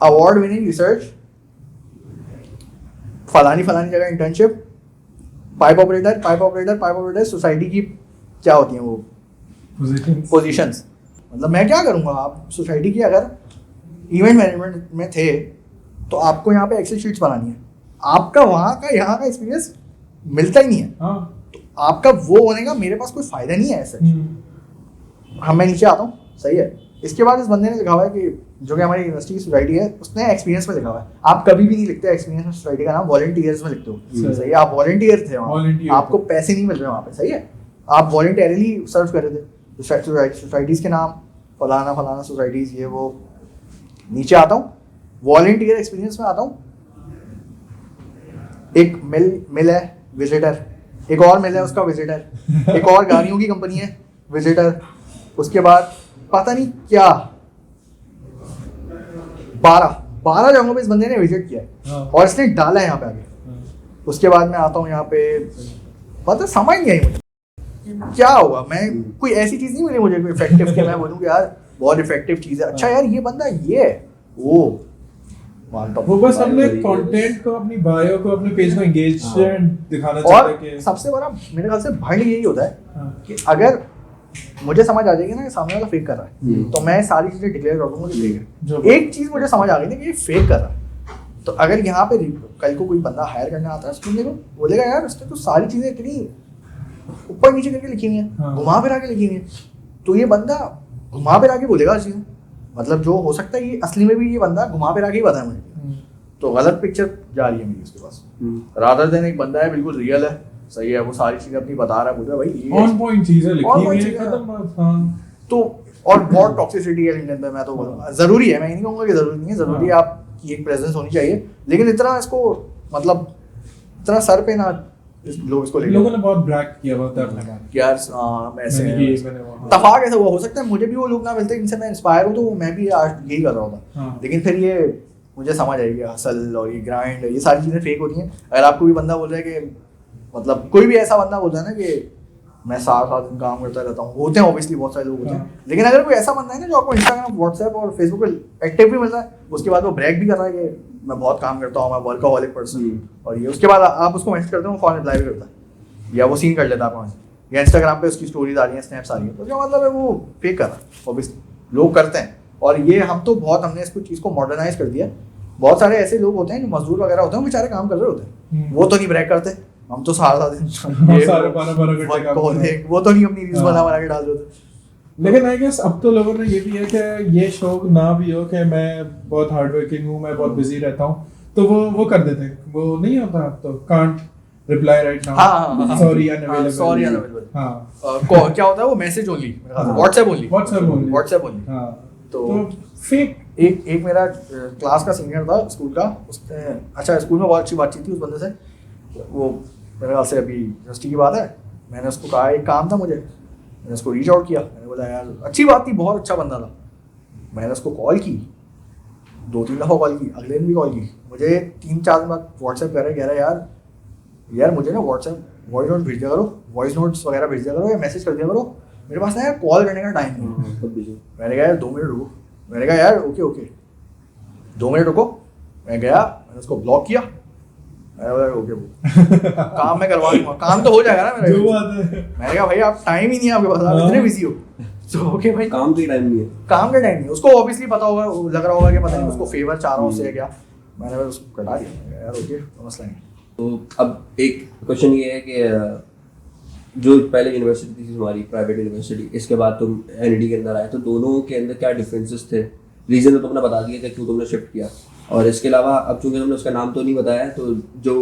अवार्ड विनिंग रिसर्च, फलानी जगह इंटर्नशिप, पाइप ऑपरेटर सोसाइटी की क्या होती हैं वो पोजीशंस। मतलब मैं क्या करूँगा, आप सोसाइटी की अगर इवेंट मैनेजमेंट में थे तो आपको यहाँ पे एक्सेल शीट्स बनानी है, आपका वहाँ का यहाँ का एक्सपीरियंस मिलता ही नहीं है। हाँ। तो आपका वो होने का मेरे पास कोई फायदा नहीं है ऐसे। हम मैं नीचे आता हूँ, सही है। इसके बाद इस बंदे ने लिखा हुआ है कि जो कि हमारी यूनिवर्सिटी की सोसाइटी है, उसने एक्सपीरियंस में लिखा हुआ है, आप कभी भी नहीं लिखते एक्सपीरियंस में सोसाइटी का नाम, वॉलंटियर्स में लिखते हो, सही है। आप वॉलंटियर थे वहाँ, आपको पैसे नहीं मिल रहे वहाँ पे, सही है, आप वॉलंटियरली सर्व कर रहे थे सोसाइटीज़ के नाम, फलाना सोसाइटीज़, ये वो। नीचे आता हूँ, वॉलंटियर एक्सपीरियंस में आता हूँ, एक मिल है विजिटर, एक और मिल है उसका विजिटर, एक और गाड़ियों की कंपनी है विजिटर, उसके बाद पता नहीं क्या 12 जगहों पे इस बंदे ने विजिट किया है और इसने डाला है यहाँ पे आगे। उसके बाद मैं आता हूँ यहाँ पे, पता समझ नहीं आई मुझे क्या होगा, मैं कोई ऐसी चीज नहीं मिली मुझे कोई इफेक्टिव कि मैं बोलूँ कि यार बहुत इफेक्टिव चीज है, अच्छा यार ये बंदा ये है वो मानता हूँ। वो बस अपने कंटेंट को, अपनी बायो को, अपने पेज को एंगेजमेंट दिखाना चाहता है कि। और सबसे बड़ा मेरे ख्याल से भंड यही होता है कि अगर मुझे समझ आ जाएगी ना कि सामने वाला फेक कर रहा है, तो मैं सारी चीजें डिक्लेयर कर दूंगा कि फेक है। एक चीज मुझे समझ आ गई ना कि ये फेक कर रहा है, तो अगर यहाँ पे कल को कोई बंदा हायर करने आता है, उसको बोलेगा यार उसने तो सारी चीजें इतनी ऊपर नीचे करके लिखी हुई है, घुमा फिरा के लिखी हुई है, तो ये बंदा घुमा फिरा के बोलेगा चीजें, मतलब जो हो सकता है ये असली में भी ये बंदा घुमा फिरा के ही बताया मुझे, तो गलत पिक्चर जा रही है मेरी उसके पास। रादर देन एक बंदा है बिल्कुल रियल है, सही है, वो सारी चीजें अपनी बता रहा है, बोल रहा है भाई ये ऑन पॉइंट चीजें लिखी हुई है, खत्म बात। हाँ। तो और बहुत टॉक्सिसिटी है लिंक्डइन पे, मैं तो बोलूँगा जरूरी है, मैं नहीं कहूँगा कि जरूरी नहीं है, जरूरी है आपकी एक प्रेजेंस होनी चाहिए, लेकिन इतना इसको मतलब इतना सर पे ना लोग इसको लेके। लोगों ने बहुत ब्रैक किया हुआ था अपने बारे यार ऐसे तफाक ऐसा हुआ, हो सकता है मुझे भी वो लोग ना मिलते इनसे मैं इंस्पायर हूँ, तो मैं भी यही कर रहा होता, लेकिन फिर ये मुझे समझ आएगी हसल और ये ग्राइंड, ये सारी चीज़ें फेक होती हैं। अगर आपको भी बंदा बोल रहा है कि मतलब कोई भी ऐसा बंदा बोलता है ना कि मैं 7 दिन काम करता रहता हूँ, होते हैं ऑब्वियसली बहुत सारे लोग होते हैं, लेकिन अगर कोई ऐसा बंदा है ना जो आपको इंस्टाग्राम, व्हाट्सएप और फेसबुक पे एक्टिव भी मिल रहा है, उसके बाद वो ब्रैग भी कर रहा है कि मैं बहुत काम करता हूँ, मैं वर्कaholic पर्सन, और ये उसके बाद आप उसको मैसेज करते हो, फॉरन रिप्लाई भी करता है, या वो सीन कर लेता है वहाँ से, या इंस्टाग्राम पे उसकी स्टोरीज आ रही हैं, स्नैप्स आ रही हैं, तो क्या मतलब है वो फेक कर रहा है ऑब्वियसली, लोग करते हैं। और ये हम तो बहुत हमने इसको चीज़ को मॉडर्नाइज कर दिया। बहुत सारे ऐसे लोग होते हैं जो मजदूर वगैरह होते हैं, वो बेचारे काम कर रहे होते हैं, वो तो नहीं ब्रेक करते, हम तो सारा दिन सारे 12-12 घंटे काम कर रहे हैं। वो तो नहीं अपनी रील्स बना के डाल रहे होते। लेकिन आई गेस अब तो लोगों ने ये भी है कि ये शौक ना भी हो कि मैं बहुत हार्ड वर्किंग हूँ, मैं बहुत बिजी रहता हूँ, तो वो कर देते हैं, वो नहीं होता अब तो can't reply right now, sorry unavailable, sorry unavailable. हाँ क्या होता है वो message only, WhatsApp only, WhatsApp only. हाँ तो फेक। एक मेरा क्लास का सीनियर था स्कूल का, उसने अच्छा स्कूल में बहुत अच्छी बातचीत थी उस बंदे से, वो मेरे ख्याल से अभी यूनिवर्सिटी की बात है, मैंने उसको कहा एक काम था मुझे, मैंने उसको रीच आउट किया, मैंने बोला यार अच्छी बात थी, बहुत अच्छा बंदा था, मैंने उसको कॉल की, 2-3 दफ़ा कॉल की, अगले दिन भी कॉल की, मुझे 3-4 दिन बाद व्हाट्सएप कह रहा है यार मुझे ना व्हाट्सएप वॉइस नोट भेज दिया करो, वॉइस नोट्स वगैरह भेज दिया करो या मैसेज कर दिया करो, मेरे पास ना यार कॉल करने का टाइम नहीं। मैंने कहा यार 2 मिनट रुको, मैंने कहा यार ओके 2 मिनट रुको, मैं गया, मैंने उसको ब्लॉक किया, मैंने बोला ओके काम मैं करवा दूंगा, काम तो हो जाएगा ना मेरा, जो बात है। मैंने कहा भाई आप टाइम ही नहीं है आपके पास, आप इतने बिजी हो, तो ओके भाई काम का टाइम नहीं है, काम का टाइम नहीं है। उसको ऑब्वियसली पता होगा, लग रहा होगा कि पता नहीं उसको फेवर चाह रहा हूँ उससे क्या, मैंने बस उसको कटा दिया यार ओके मसला नहीं। तो अब एक क्वेश्चन ये है कि जो पहले यूनिवर्सिटी थी हमारी प्राइवेट यूनिवर्सिटी, इसके बाद तुम एनईडी के अंदर आए, तो दोनों के अंदर क्या डिफरेंसेस थे? रीज़न तो तुमने बता दिया कि क्यों तुमने शिफ्ट किया, और इसके अलावा अब चूंकि तुमने उसका नाम तो नहीं बताया, तो जो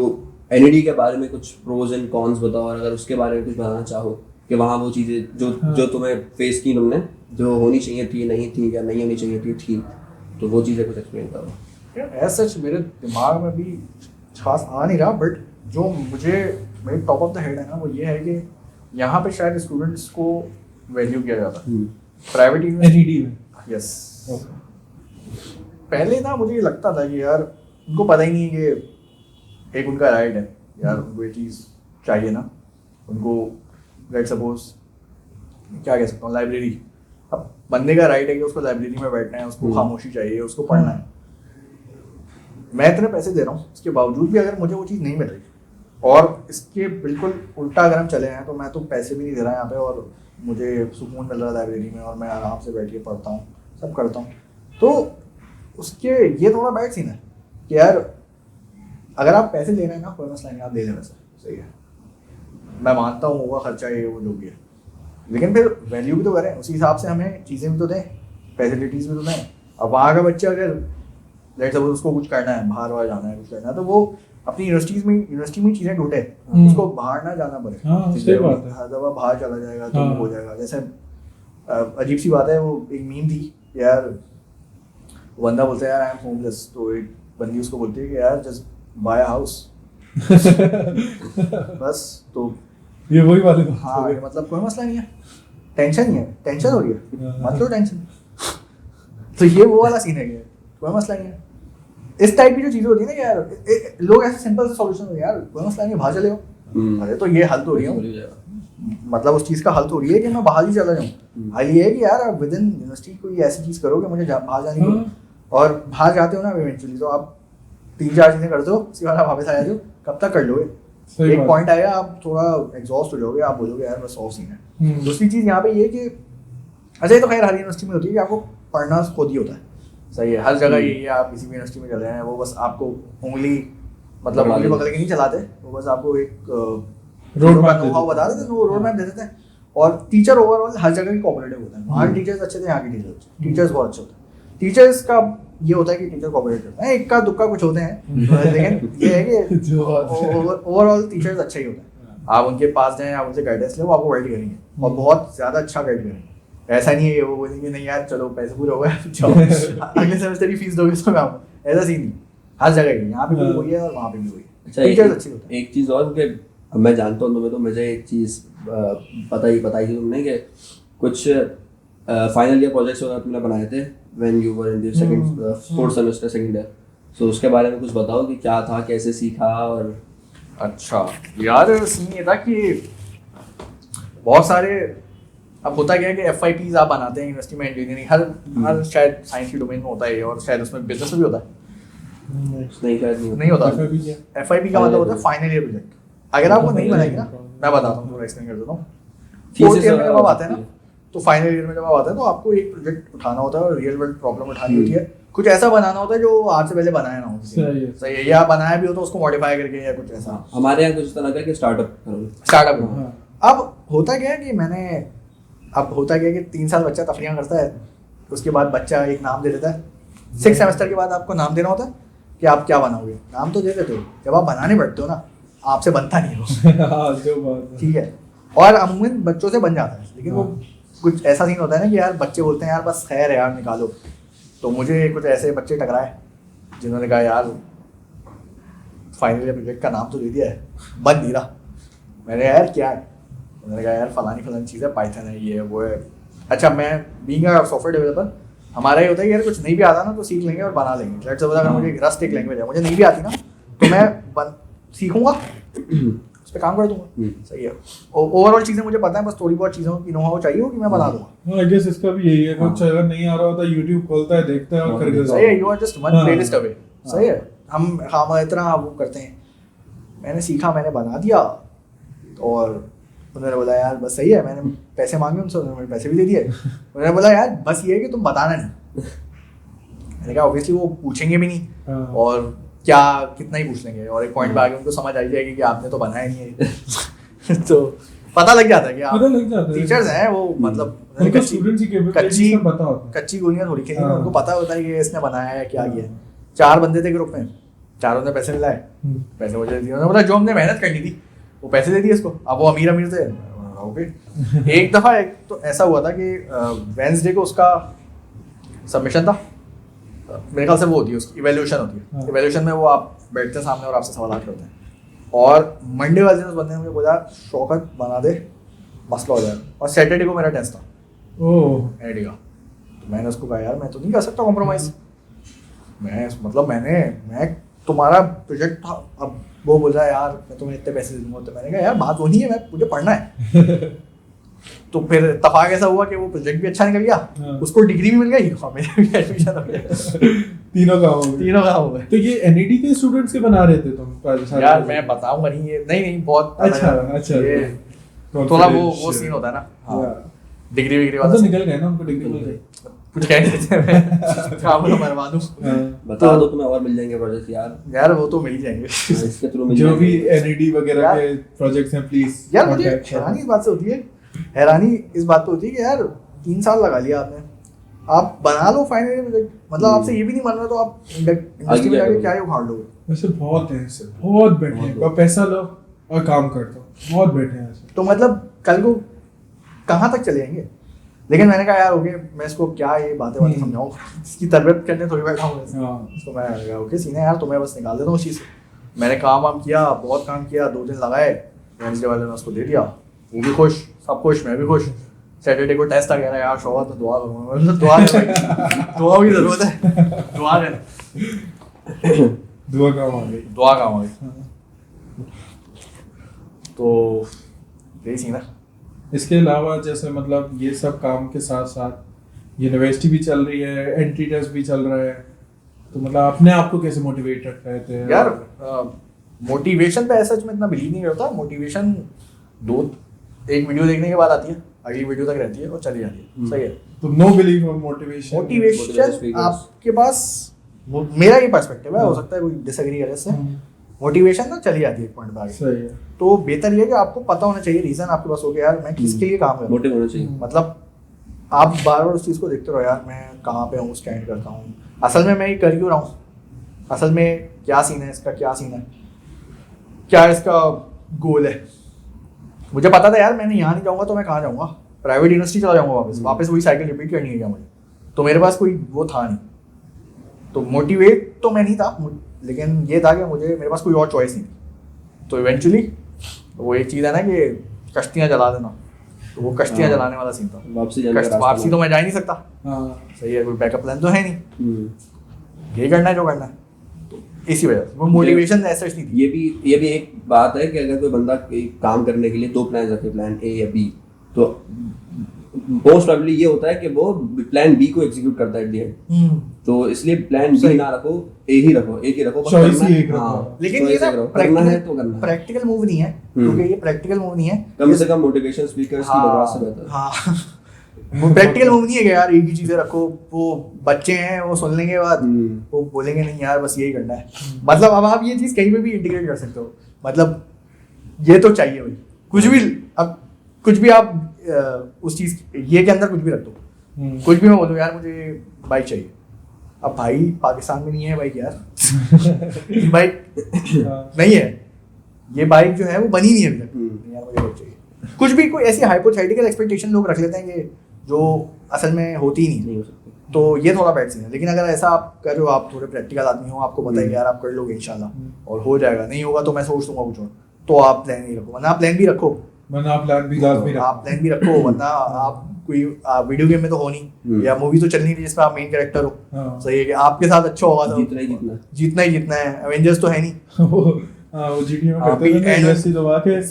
एनईडी के बारे में कुछ प्रोज एंड कॉन्स बताओ, और अगर उसके बारे में कुछ बताना चाहो कि वहाँ वो चीज़ें जो तुम्हें फेस की तुमने, जो होनी चाहिए थी नहीं थी, या नहीं होनी चाहिए थी, तो वो चीज़ें कुछ एक्सप्लेन करो। यार सच मेरे दिमाग में भी खास आ नहीं रहा, बट जो मुझे मेरे टॉप ऑफ द हेड है ना, वो ये है कि यहाँ पे शायद स्टूडेंट्स को वैल्यू किया जाता है प्राइवेट एनईडी में। यस, पहले ना मुझे ये लगता था कि यार उनको पता ही नहीं है कि एक उनका राइट है यार, उनको ये चीज़ चाहिए ना, उनको लेट सपोज क्या कह सकता हूँ लाइब्रेरी, अब बंदे का राइट है कि उसको लाइब्रेरी में बैठना है, उसको खामोशी चाहिए, उसको पढ़ना है, मैं इतने पैसे दे रहा हूँ, इसके बावजूद भी अगर मुझे वो चीज़ नहीं मिल रही, और इसके बिल्कुल उल्टा अगर हम चले हैं तो मैं तो पैसे भी नहीं दे रहा यहाँ पे, और मुझे सुकून मिल रहा है लाइब्रेरी में, और मैं आराम से बैठ के पढ़ता हूँ, सब करता हूँ, तो उसके ये थोड़ा बैड सीन है कि यार अगर आप पैसे ले रहे हैं ना, कोई मसला नहीं, आप दे दें वैसे सही है, मैं मानता हूँ होगा खर्चा ये वो जो भी है, लेकिन फिर वैल्यू भी तो करें, उसी हिसाब से हमें चीज़ें भी तो दें, फैसिलिटीज़ भी तो दें। अब वहाँ का बच्चा अगर लेट सपोज उसको कुछ करना है, बाहर जाना है, कुछ करना है, तो वो अपनी यूनिवर्सिटी में चीज़ें ढूंढे, उसको बाहर ना जाना पड़े। हर दफ़ा बाहर चला जाएगा तो हो जाएगा। जैसे अजीब सी बात है, वो एक मीम थी यार, बंदा बोलता है यार आई एम होमलेस, तो एक बंदी उसको बोलती है कि यार जस्ट बाय हाउस बस, तो ये वही वाली बात हाँ मतलब कोई मसला नहीं है, टेंशन नहीं है, टेंशन हो रही है मतलब टेंशन तो ये वो वाला सीन है, कोई मसला नहीं है। इस टाइप की जो चीज़ें होती है ना यार, लोग ऐसे सिंपल से सॉल्यूशन होते हैं यार, कोई मसला नहीं, बाहर चले हो, अरे तो ये हल तो रही है, मतलब उस चीज़ का हल तो रही है कि मैं बाहर ही चला जाऊँ। हल ये है कि यार आप विद इन यूनिवर्सिटी कोई ऐसी चीज़ करो कि मुझे बाहर जाने की, और बाहर जाते हो ना इवेंचुअली तो आप 3-4 चीज़ें करते हो, उसके बाद आप वापस आ जाते हो, कब तक कर लोगे? एक पॉइंट आएगा आप थोड़ा एग्जॉस्ट हो जाओगे, आप बोलोगे यार बस 100 सीन है। दूसरी चीज़ यहाँ पे ये कि अच्छा ये तो खैर हर यूनिवर्सिटी में होती है कि आपको पढ़ना खुद ही होता है, सही है, हर जगह यही है, आप किसी भी यूनिवर्सिटी में चले हैं, वो बस आपको उंगली उंगली पकड़ के नहीं चलाते, वो बस आपको एक रोड मैप बता देते हैं, वो रोड मैप दे देते हैं। और टीचर ओवरऑल हर जगह की कोऑपरेटिव होता है, वहाँ के टीचर्स अच्छे थे, यहाँ के टीचर्स बहुत अच्छे होते हैं। टीचर्स का ये होता है कि टीचर कोऑपरेट करते हैं, इक्का दुक्का कुछ होते हैं, लेकिन ये है कि ओवरऑल टीचर्स अच्छे ही होते हैं। आप उनके पास जाएं, आप उनसे गाइडेंस लें, वो आपको गाइड करेंगे और बहुत ज़्यादा अच्छा गाइड करेंगे। ऐसा नहीं है वो बोलेंगे नहीं यार चलो पैसे पूरे हो गए जाओ अगले सेमेस्टर की फीस दोगे तो मैं आऊँगा, ऐसा सीन नहीं, हर जगह ही, यहाँ पे भी वही है और वहाँ पे भी वही है। अच्छा टीचर्स अच्छे होते हैं। एक चीज़ और कि मैं जानता हूँ तुम्हें, तो मुझे एक चीज़ बताई थी तुमने कि कुछ फाइनल ईयर प्रोजेक्ट्स वगैरह तुमने बनाए थे when you were in the second fourth semester second year, so उसके बारे में कुछ बताओ कि क्या था, कैसे सीखा। और अच्छा यार सीन ये था कि बहुत सारे, अब होता क्या है कि FYPs आप बनाते हैं यूनिवर्सिटी में, इंजीनियरिंग हर शायद साइंस की डोमेन में होता है, और शायद उसमें बिजनेस में भी होता है, नहीं शायद नहीं होता। FYP का मतलब होता है फाइनल ईयर प्रोजेक्ट। अगर आप वो नहीं बनाएंगे ना, मैं बताता हूँ, थोड़ा एक्सप्लेन कर देता हूँ। Thesis फोर्थ ईयर में जब आप आते हैं होती ना, तो फाइनल ईयर में जब आप आते हैं तो आपको एक प्रोजेक्ट उठाना होता है और रियल वर्ल्ड प्रॉब्लम उठानी होती है। कुछ ऐसा बनाना होता है जो आपसे पहले बनाया ना हो। सही है, या बनाया भी हो तो उसको मॉडिफाई करके या कुछ ऐसा। हमारे यहाँ कुछ तरह का कि स्टार्टअप स्टार्टअप। अब होता क्या है कि अब होता क्या है कि 3 साल बच्चा तफरियाँ करता है, उसके बाद बच्चा एक नाम दे देता है। 6 सेमेस्टर के बाद आपको नाम देना होता है कि आप क्या बनाओगे। नाम तो दे देते हो, जब आप बनाने बैठते हो ना, आपसे बनता नहीं हो। ठीक है, और अमूमन बच्चों से बन जाता है, लेकिन वो कुछ ऐसा सीन होता है ना कि यार बच्चे बोलते हैं यार बस खैर है यार निकालो। तो मुझे कुछ ऐसे बच्चे टकराए जिन्होंने कहा यार फाइनल प्रोजेक्ट का नाम तो दे दिया है, बन नहीं रहा। मैंने कहा यार क्या है? उन्होंने कहा यार फलानी चीज़ है, पाइथन है, ये है वो है। अच्छा, मैं बीइंग अ सॉफ्टवेयर डेवलपर, हमारा ये होता है कि यार कुछ नहीं भी आता ना तो सीख लेंगे और बना लेंगे। लेट्स सपोज अगर मुझे रस्ट एक लैंग्वेज है, मुझे नहीं भी आती ना तो मैं सीखूंगा, उस पर काम कर दूंगा। सही है, ओवरऑल चीज़ें मुझे पता है, बस थोड़ी बहुत चीज़ों की नो हाउ चाहिए हो कि मैं बना दूंगा। आई गेस इसका भी यही है, कुछ अगर नहीं आ रहा होता YouTube खोलता है, देखता है और कर देता है। सही है, you are just one playlist away. सही है, हम इतना वो करते हैं। मैंने सीखा, मैंने बना दिया, और उन्होंने बोला यार बस सही है। मैंने पैसे मांगे उनसे, उन्होंने पैसे भी दे दिए। उन्होंने बोला यार बस ये है कि तुम बताना नहीं। मैंने कहा ऑब्वियसली वो पूछेंगे भी नहीं, और क्या कितना ही पूछ लेंगे, और एक पॉइंट पे आगे उनको समझ आ जाएगी कि आपने तो बनाया नहीं है। तो पता लग जाता है कि आप टीचर्स हैं, वो मतलब कच्ची गोलियां थोड़ी खेली, उनको पता होता है कि इसने बनाया है क्या किया है। 4 बंदे थे ग्रुप में, चारों ने पैसे मिलाए, पैसे मुझे दे दिए। उन्होंने बोला जो हमने मेहनत करनी थी वो पैसे दे दिए इसको। अब वो अमीर थे। ओके, एक दफ़ा तो ऐसा हुआ था कि वेंसडे को उसका सबमिशन था। मेरे ख्याल से वो होती है उसकी इवैल्यूएशन होती है। इवैल्यूएशन में वो आप बैठते हैं सामने और आपसे सवाल करते हैं। और मंडे वाले दिन उस बंदे ने मुझे बोला शौकत बना दे, मसला हो जाएगा। और सैटरडे को मेरा टेस्ट था एनआईटी का। तो मैंने उसको कहा यार मैं तो नहीं कर सकता कॉम्प्रोमाइज़। मैं तुम्हारा प्रोजेक्ट था। अब वो बोल रहा है यार मैं तुम्हें इतने पैसे दे दूंगा। तो मैंने कहा यार बात वो नहीं है, मुझे पढ़ना है। तो फिर इत्तेफाक ऐसा हुआ कि वो प्रोजेक्ट भी अच्छा निकल गया, उसको डिग्री भी मिल गई और मेरा भी एडमिशन हो गया। तीनों काम हो गए। तो ये एनईडी के स्टूडेंट्स के बना रहे थे तुम? यार मैं बताऊंगा नहीं, ये नहीं बहुत अच्छा ये थोड़ा वो सीन होता है ना। डिग्री वाला तो निकल गए ना, उनको डिग्री मिल गई। कुछ कह नहीं देते काम को मरवा दूं। बता दो तुम्हें और मिल जाएंगे प्रोजेक्ट यार वो तो मिल ही जाएंगे इसके थ्रू मिल जो भी एनईडी वगैरह के प्रोजेक्ट्स हैं प्लीज यार। मुझे हैरानी इस बात पे होती है कि यार 3 साल लगा लिया आपने, आप बना लो फाइनली प्रोजेक्ट। मतलब आपसे ये भी नहीं मान रहा तो आप इंडस्ट्री में जाके क्या ही उखाड़ लोगे। वैसे बहुत है ऐसे, बहुत बैठे हैं, पैसा लो और काम कर दो, बहुत बैठे हैं ऐसे। तो मतलब कल को कहाँ तक चले जाएंगे। लेकिन मैंने कहा यार ओके, मैं इसको क्या ये बातें समझाऊँ, इसकी तरबियत करने थोड़ी बैठा हूँ इसको। मैं कहा ओके सीने यार, तुम्हें बस निकाल देता हूँ उस चीज़ से। मैंने काम किया, बहुत काम किया, 2 दिन लगाए। वेडनेसडे वाले ने उसको दे दिया, वो भी खुश, सब खुश, मैं भी खुश। सैटरडे को टेस्ट आ गया यार, शौकत में दुआ करूँगा। दुआ की ज़रूरत है, दुआ काम आ गई। तो यही सीन है। इसके अलावा जैसे मतलब ये सब काम के साथ साथ यूनिवर्सिटी भी चल रही है, एंट्री टेस्ट भी चल रहा है, तो मतलब अपने आप को कैसे मोटिवेट रख रहे थे यार? मोटिवेशन पे ऐसा मैं इतना बिलीव नहीं करता। मोटिवेशन एक वीडियो देखने के बाद आती है, अगली वीडियो तक रहती है और चली जाती है। सही है, तो नो बिलीव ऑन मोटिवेशन आपके पास, मेरा ये पर्सपेक्टिव है, हो सकता है कोई डिसएग्री करे इससे। मोटिवेशन ना चली जाती है एक पॉइंट पे आगे। सही है। तो बेहतर ये है कि आपको पता होना चाहिए, रीजन आपके पास हो गया यार मैं किसके लिए काम कर रहा हूं। मोटिव होना चाहिए। मतलब आप बार बार उस चीज़ को देखते रहो यार मैं कहाँ पे हूँ, स्टैंड करता हूँ, असल में मैं ये कर क्यों रहा हूँ, असल में क्या सीन है इसका, क्या सीन है, क्या इसका गोल है। मुझे पता था यार मैंने यहाँ नहीं जाऊँगा तो मैं कहाँ जाऊँगा, प्राइवेट यूनिवर्सिटी चला जाऊँगा वापस वही साइकिल रिपीट करनी है क्या मुझे। तो मेरे पास कोई वो था नहीं, तो मोटिवेट तो मैं नहीं था, लेकिन ये था कि मेरे पास कोई और चॉइस नहीं थी। तो इवेंचुअली वो एक चीज़ है ना कि कश्तियाँ जला देना, तो वो कश्तियाँ जलाने वाला सीन था। वापसी तो मैं जा ही नहीं सकता। सही है, कोई बैकअप प्लान तो है नहीं, यही करना है जो करना है। तो इसी वजह से वो मोटिवेशन ऐसा नहीं थी। ये भी एक बात है कि अगर कोई बंदा काम करने के लिए 2 प्लान रखे, प्लान ए या बी, तो मोस्ट प्रोबेबली ये होता है कि वो प्लान बी को एग्जीक्यूट करता है एट द एंड। तो इसलिए प्लान बी ना रखो, ए ही रखो, एक ही रखो, बस Choice करना ही है। एक रखो। हाँ, लेकिन choice ये ना एक रखो, करना है तो करना है। प्रैक्टिकल मूव नहीं है, क्योंकि ये प्रैक्टिकल मूव नहीं है। कम से कम मोटिवेशन स्पीकर्स की बकवास से बेहतर है। हाँ प्रैक्टिकल मूव नहीं है कि यार एक ही चीजें रखो, वो बच्चे हैं वो सुन लेंगे बाद वो बोलेंगे नहीं यार बस यही करना है। मतलब अब आप ये चीज कहीं पे भी इंटीग्रेट कर सकते हो, मतलब ये तो चाहिए भाई कुछ भी, अब कुछ भी आप उस चीज ये के अंदर कुछ भी रख दो, कुछ भी मैं बोलूँ यार मुझे बाइक चाहिए, अब भाई पाकिस्तान में नहीं है बाइक यार बाइक नहीं है, ये बाइक जो है वो बनी नहीं है अभी तक, नहीं यार मुझे बाइक चाहिए। कुछ भी कोई ऐसी हाइपोथेटिकल एक्सपेक्टेशन लोग रख लेते हैं कि जो असल में होती ही नहीं हो सकती। तो ये थोड़ा बैड सीन है। लेकिन अगर ऐसा आप कर रहे हो, आप थोड़े प्रैक्टिकल आदमी हो, आपको पता है कि यार आप कर लोगे इंशाल्लाह और हो जाएगा, नहीं होगा तो मैं सोच दूंगा कुछ और, तो आप प्लान नहीं रखो, वरना आप प्लान भी रखो, वरना आप प्लान भी लाजमी रखो। आप प्लान भी रखो, वरना आप कोई वीडियो गेम में तो हो नहीं या मूवी तो चल नहीं रही जिसमें आप मेन कैरेक्टर हो, हाँ। सही है कि आपके साथ अच्छा होगा तो जीतना ही जीतना है। जीतना ही जीतना है, एवेंजर्स तो है नहीं वो जीटीए में हाँ, करते थे ना, and- ऐसी तो बात है,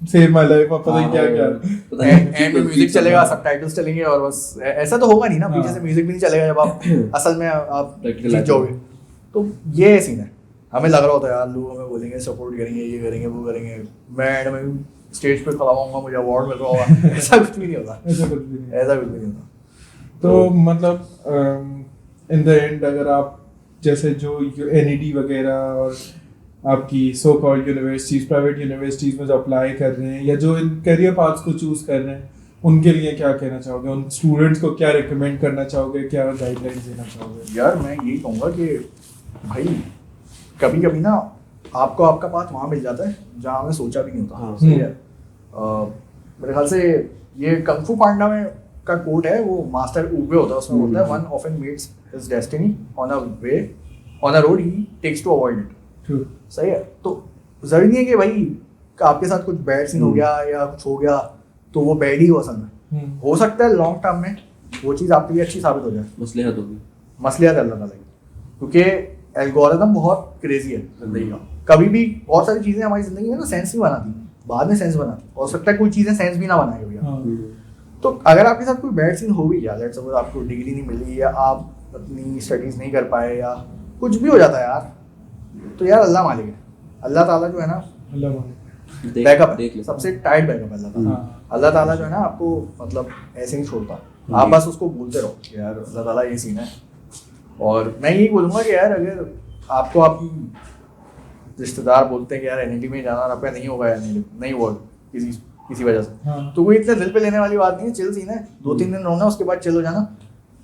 सेव माय लाइफ, अब पता नहीं क्या क्या। पता नहीं एंड में म्यूजिक चलेगा, सबटाइटल्स चलेंगे और बस ऐसा तो होगा नहीं ना, पीछे हाँ। से म्यूजिक भी नहीं चलेगा जब आप असल में आप Practical जीत life जाओगे। तो ये सीन है, हमें लग रहा होता है यार लोग हमें बोलेंगे सपोर्ट करेंगे, ये करेंगे वो करेंगे, मैं एंड में स्टेज पे खड़ा होऊंगा मुझे अवार्ड मिल रहा होगा ऐसा कुछ भी नहीं होता, ऐसा कुछ भी नहीं। ऐसा कुछ भी नहीं होता। तो मतलब इन द एंड अगर आप जैसे जो एनईडी वगैरह और आपकी so called universities, private universities में जो अप्लाई कर रहे हैं या जो इन करियर पाथ्स को चूज कर रहे हैं, उनके लिए क्या कहना चाहोगे? उन स्टूडेंट्स को क्या रिकमेंड करना चाहोगे, क्या गाइडलाइंस देना चाहोगे? यार मैं यही कहूँगा कि भाई कभी कभी ना आपको आपका पाथ वहाँ मिल जाता है जहाँ हमें सोचा भी नहीं होता। हाँ। सही है। मेरे ख्याल से ये कंग फू पांडा में का कोट है, वो मास्टर उबे होता है, उसमें बोलता है one often meets his destiny on a way on a road he takes to avoid it. True. सही है। तो जरूरी नहीं है कि भाई आपके साथ कुछ बैड सीन हो गया या कुछ हो गया तो वो बैड ही हो असल में, हो सकता है लॉन्ग टर्म में वो चीज़ आपके लिए अच्छी साबित हो जाए, मसलिहत होगी, मसलियत है अल्लाह ताला की, क्योंकि एल्गोरिदम बहुत क्रेजी है जिंदगी का। कभी भी बहुत सारी चीज़ें हमारी जिंदगी में ना सेंस नहीं बनाती, बाद में सेंस बनाती, हो सकता है कोई चीज़ें सेंस भी ना बनाए भैया। हाँ। तो अगर आपके साथ कोई बैड सीन हो भी गया, लेट्स सपोज आपको डिग्री नहीं मिली या आप अपनी स्टडीज नहीं कर पाए या कुछ भी हो जाता है यार, तो यार अल्लाह मालिक है, अल्लाह ताला जो है ना अल्लाह मालिक। बैकअप देख है, ले। सबसे टाइट बैकअप है अल्लाह ताला। हाँ। अल्लाह ताला जो है ना आपको मतलब ऐसे नहीं छोड़ता, आप बस उसको बोलते रहो कि यार अल्लाह ताला ये सीन है। और मैं यही बोलूँगा कि यार अगर आपको आपकी रिश्तेदार बोलते हैं कि यार एनईडी में जाना, आपका नहीं होगा यार, नहीं हुआ किसी वजह से, हाँ। तो कोई इतना दिल पे लेने वाली बात नहीं है, चिल सीन है, 2-3 दिन रहना उसके बाद चिल हो जाना,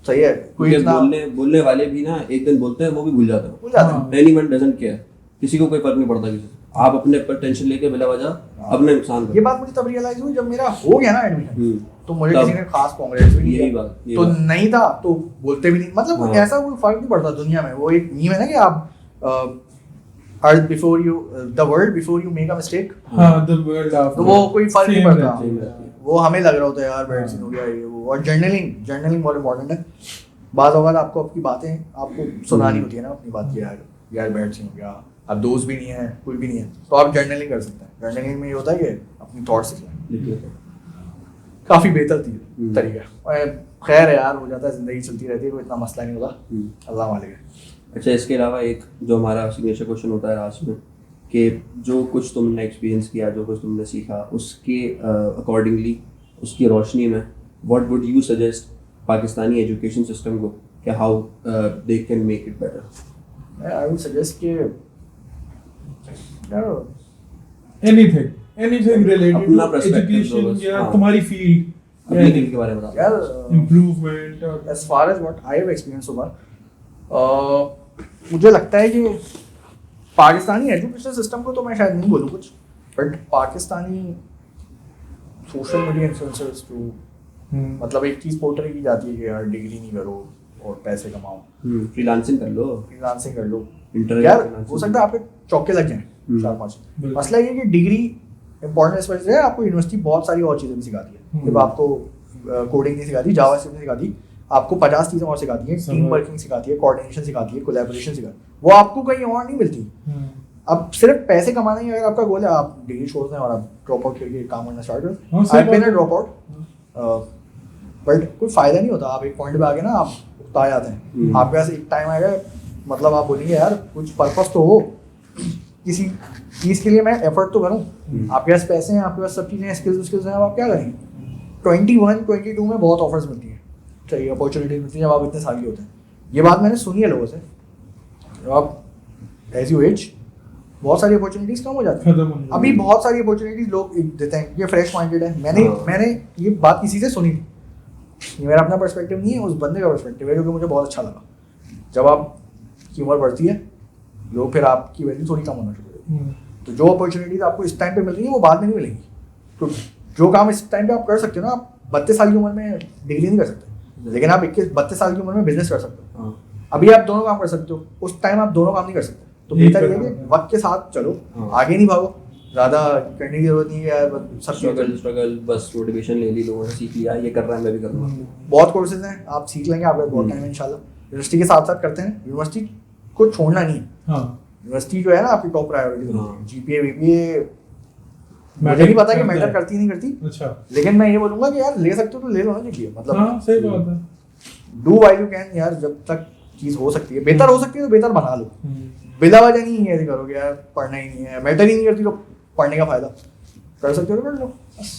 सही है। कोई क्योंकि इतना बोलने वाले भी ना एक दिन बोलते हैं वो भी भूल जाते हैं। भूल जाते हाँ। हैं। एनीवन डजंट केयर, किसी को कोई फर्क नहीं पड़ता किसी से। आप अपने पर टेंशन लेके बिला वजह अपने नुकसान ये करो। बात मुझे तब रियलाइज हुई जब मेरा हो गया ना एडमिशन, तो मुझे तब किसी ने खास कांग्रेस भी नहीं यही किया। बात, यही तो बात। नहीं था तो बोलते भी नहीं, मतलब हाँ। ऐसा कोई फर्क नहीं पड़ता दुनिया में। वो एक मीम है ना कि आप earth before you the world before you make a mistake, हाँ, the world after. तो वो कोई फर्क नहीं Same पड़ता। रहती है। वो हमें लग रहा होता है यार बैड सीन हो गया ये वो। और जर्नलिंग बहुत इंपॉर्टेंट है। बात होगा आपको अपनी बातें आपको सुनानी होती है ना, अपनी बात की यार बैड सीन हो गया, अब दोस्त भी नहीं है कोई भी नहीं है, तो आप जर्नलिंग कर सकते हैं। जर्नलिंग में ये होता है कि अपनी थॉट्स लिखना, काफ़ी बेहतर तरीका है। और खैर है यार, हो जाता है, जिंदगी चलती रहती है, कोई इतना मसला नहीं होता, अल्लाह मालिक है। अच्छा, इसके अलावा एक जो हमारा सिग्नेचर क्वेश्चन होता है लास्ट में कि जो कुछ तुमने एक्सपीरियंस किया, जो कुछ तुमने सीखा, उसके अकॉर्डिंगली, उसकी रोशनी में what would you suggest Pakistani education system को कि how they can make it better? I would suggest कि यार anything related अपना to perspective दो education बस, या हाँ। तुम्हारी फील्ड, अपनी फील्ड के बारे में बताओ। यार इम्प्रूवमेंट और as far as what I have experienced so far, मुझे लगता है कि पाकिस्तानी एजुकेशन सिस्टम को तो मैं शायद नहीं बोलूँ कुछ, but Pakistani social media influencers जो मतलब एक चीज़ पोर्ट्रे की जाती है कि यार डिग्री नहीं करो और पैसे कमाओ, फ्रीलांसिंग कर लो, फ्रीलांसिंग कर लो। इंटरनेट यार freelancing हो सकता है आपके चौके लग जाएं 4-5। बिल्कुल। मसला ये है कि डिग्री इंपॉर्टेंट इस वजह से है, आपको यूनिवर्सिटी बहुत सारी और चीज़ें भी सिखाती है। सिर्फ आपको कोडिंग नहीं सिखाती, जावास्क्रिप्ट नहीं सिखाती, आपको 50 चीज़ें और सिखाती है, टीम वर्किंग सिखाती है, कोऑर्डिनेशन सिखाती है, कोलैबोरेशन सिखाती है, वो आपको कहीं और नहीं मिलती। अब सिर्फ पैसे कमाना ही अगर आपका गोल है, आप डिग्री छोड़ दें और आप ड्रॉप आउट करके काम करना स्टार्ट हाँ, करें। सही आई बीन बात अ है। ड्रॉप आउट, बट कोई फ़ायदा नहीं होता, आप एक पॉइंट पे आके ना आप उकता जाते हैं। आपके पास एक टाइम आएगा, मतलब आप बोलेंगे यार कुछ पर्पस तो हो, किसी चीज़ के लिए मैं एफर्ट तो करूँ। आपके पास पैसे हैं, आपके पास सब चीज़ें, स्किल्स हैं, अब आप क्या करेंगे? 21-22 में बहुत ऑफर्स मिलती है, चाहिए अपॉर्चुनिटीज मिलती है जब आप इतने साल के होते हैं। ये बात मैंने सुनी है लोगों से, जब आप एज यू एज बहुत सारी अपॉर्चुनिटीज कम हो जाती खत्म हो हैं। जाती अभी बहुत सारी अपॉर्चुनिटीज लोग देते हैं, ये फ्रेश माइंडेड है। मैंने ये बात किसी से सुनी थी, ये मेरा अपना पर्सपेक्टिव नहीं है, उस बंदे का पर्सपेक्टिव है, जो कि मुझे बहुत अच्छा लगा। जब आपकी उम्र बढ़ती है, लोग फिर आपकी वैल्यू थोड़ी कम होना शुरू हो जाती है। तो जो अपॉर्चुनिटीज आपको इस टाइम पे मिल रही है वो बाद में नहीं मिलेंगी। तो जो काम इस टाइम पे आप कर सकते हो ना, आप 32 साल की उम्र में डिग्री नहीं कर सकते, लेकिन आप 32 साल की उम्र में बिजनेस कर सकते हो। अभी आप दोनों काम कर सकते हो, उस टाइम आप दोनों काम नहीं कर सकते। तो बेहतर ये है कि वक्त के साथ चलो, आगे नहीं भागो, ज़्यादा करने की जरूरत नहीं है यार, सब स्ट्रगल बस मोटिवेशन ले ली, लोगों से सीख लिया, ये कर रहा है मैं भी करूँगा। बहुत कोर्सेज हैं, आप सीख लेंगे, आपका बहुत टाइम है इंशाल्लाह। यूनिवर्सिटी के साथ साथ करते हैं, यूनिवर्सिटी को छोड़ना नहीं है। यूनिवर्सिटी जो है ना आपकी टॉप प्रायोरिटी, जीपीए वीपीए मुझे नहीं पता कि मैटर करती नहीं करती। अच्छा, लेकिन मैं ये बोलूंगा कि यार ले सकते हो तो ले लो ना जीपीए, मतलब हाँ सही बात है। डू व्हाइल यू कैन यार, जब तक चीज हो सकती है, बेहतर हो सकती है तो बेहतर बना लो। बिला वजह नहीं ऐसे करोगे यार, पढ़ना ही नहीं है, मैटर ही नहीं करती तो पढ़ने का फायदा, कर सकते हो तो कर लो बस।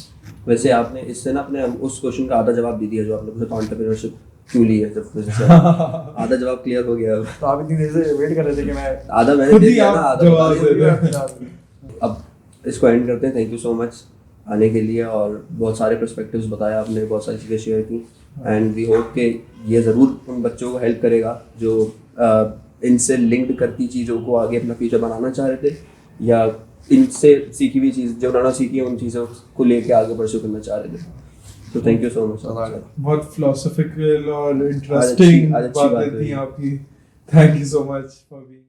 वैसे आपने इससे ना अपने उस क्वेश्चन का आधा जवाब दे दिया जो आपने पूछा, एंटरप्रेन्योरशिप क्यों ली है, जब आधा जवाब क्लियर हो गया। तो आप इतनी देर से वेट कर रहे थे कि मैं आधा मैंने खुद दे ही दिया आप ना, आधा जवाब बता दे दिया। रहे अब इसको एंड करते हैं। थैंक यू सो मच आने के लिए, और बहुत सारे पर्सपेक्टिव्स बताया आपने, बहुत सारी चीज़ें शेयर की, एंड वी होप कि ये ज़रूर उन बच्चों को हेल्प करेगा जो इनसे लिंक्ड करती चीज़ों को आगे अपना फ्यूचर बनाना चाह रहे थे, या इनसे सीखी हुई चीज़ जो उन्होंने सीखी है उन चीज़ों को लेके आगे परस्यू करना चाह रहे थे। तो थैंक यू सो मच। बहुत फिलोसॉफिकल और इंटरेस्टिंग आज अच्छी बात बातें हुई। थी आपकी। Thank you so much for being,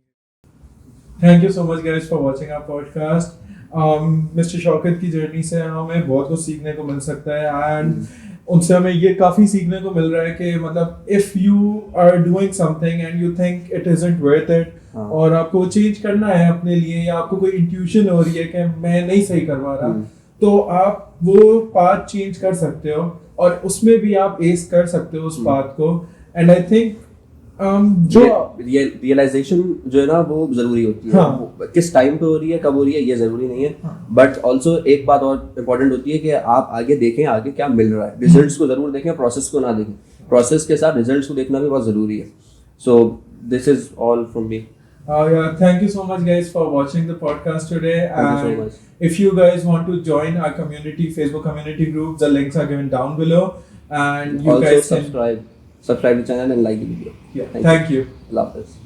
thank you so much guys for watching our podcast. Mister Shaukat की जर्नी से हमें बहुत कुछ सीखने को मिल सकता है, एंड उनसे हमें ये काफी सीखने को मिल रहा है कि मतलब if you are doing something and you think it isn't worth it, और आपको चेंज करना है अपने लिए, या आपको कोई इंट्यूशन हो रही है कि मैं नहीं सही करवा रहा, तो आप वो पाथ चेंज कर सकते हो, और उसमें भी आप एस कर सकते हो उस पाथ को। एंड आई थिंक जो रियलाइजेशन जो है ना वो जरूरी होती है। हाँ। किस टाइम पे हो रही है, कब हो रही है, ये जरूरी नहीं है, बट ऑल्सो एक बात और इम्पोर्टेंट होती है कि आप आगे देखें आगे क्या मिल रहा है। रिजल्ट्स को जरूर देखें, प्रोसेस को ना देखें, प्रोसेस के साथ रिजल्ट्स को देखना भी बहुत जरूरी है। So this is all from me. Yeah, thank you so much guys for watching the podcast today. Thank you so much. If you guys want to join our community, Facebook community group, the links are given down below, and you Also guys can subscribe the channel and like the video. Yeah, thank you. Allah Hafiz.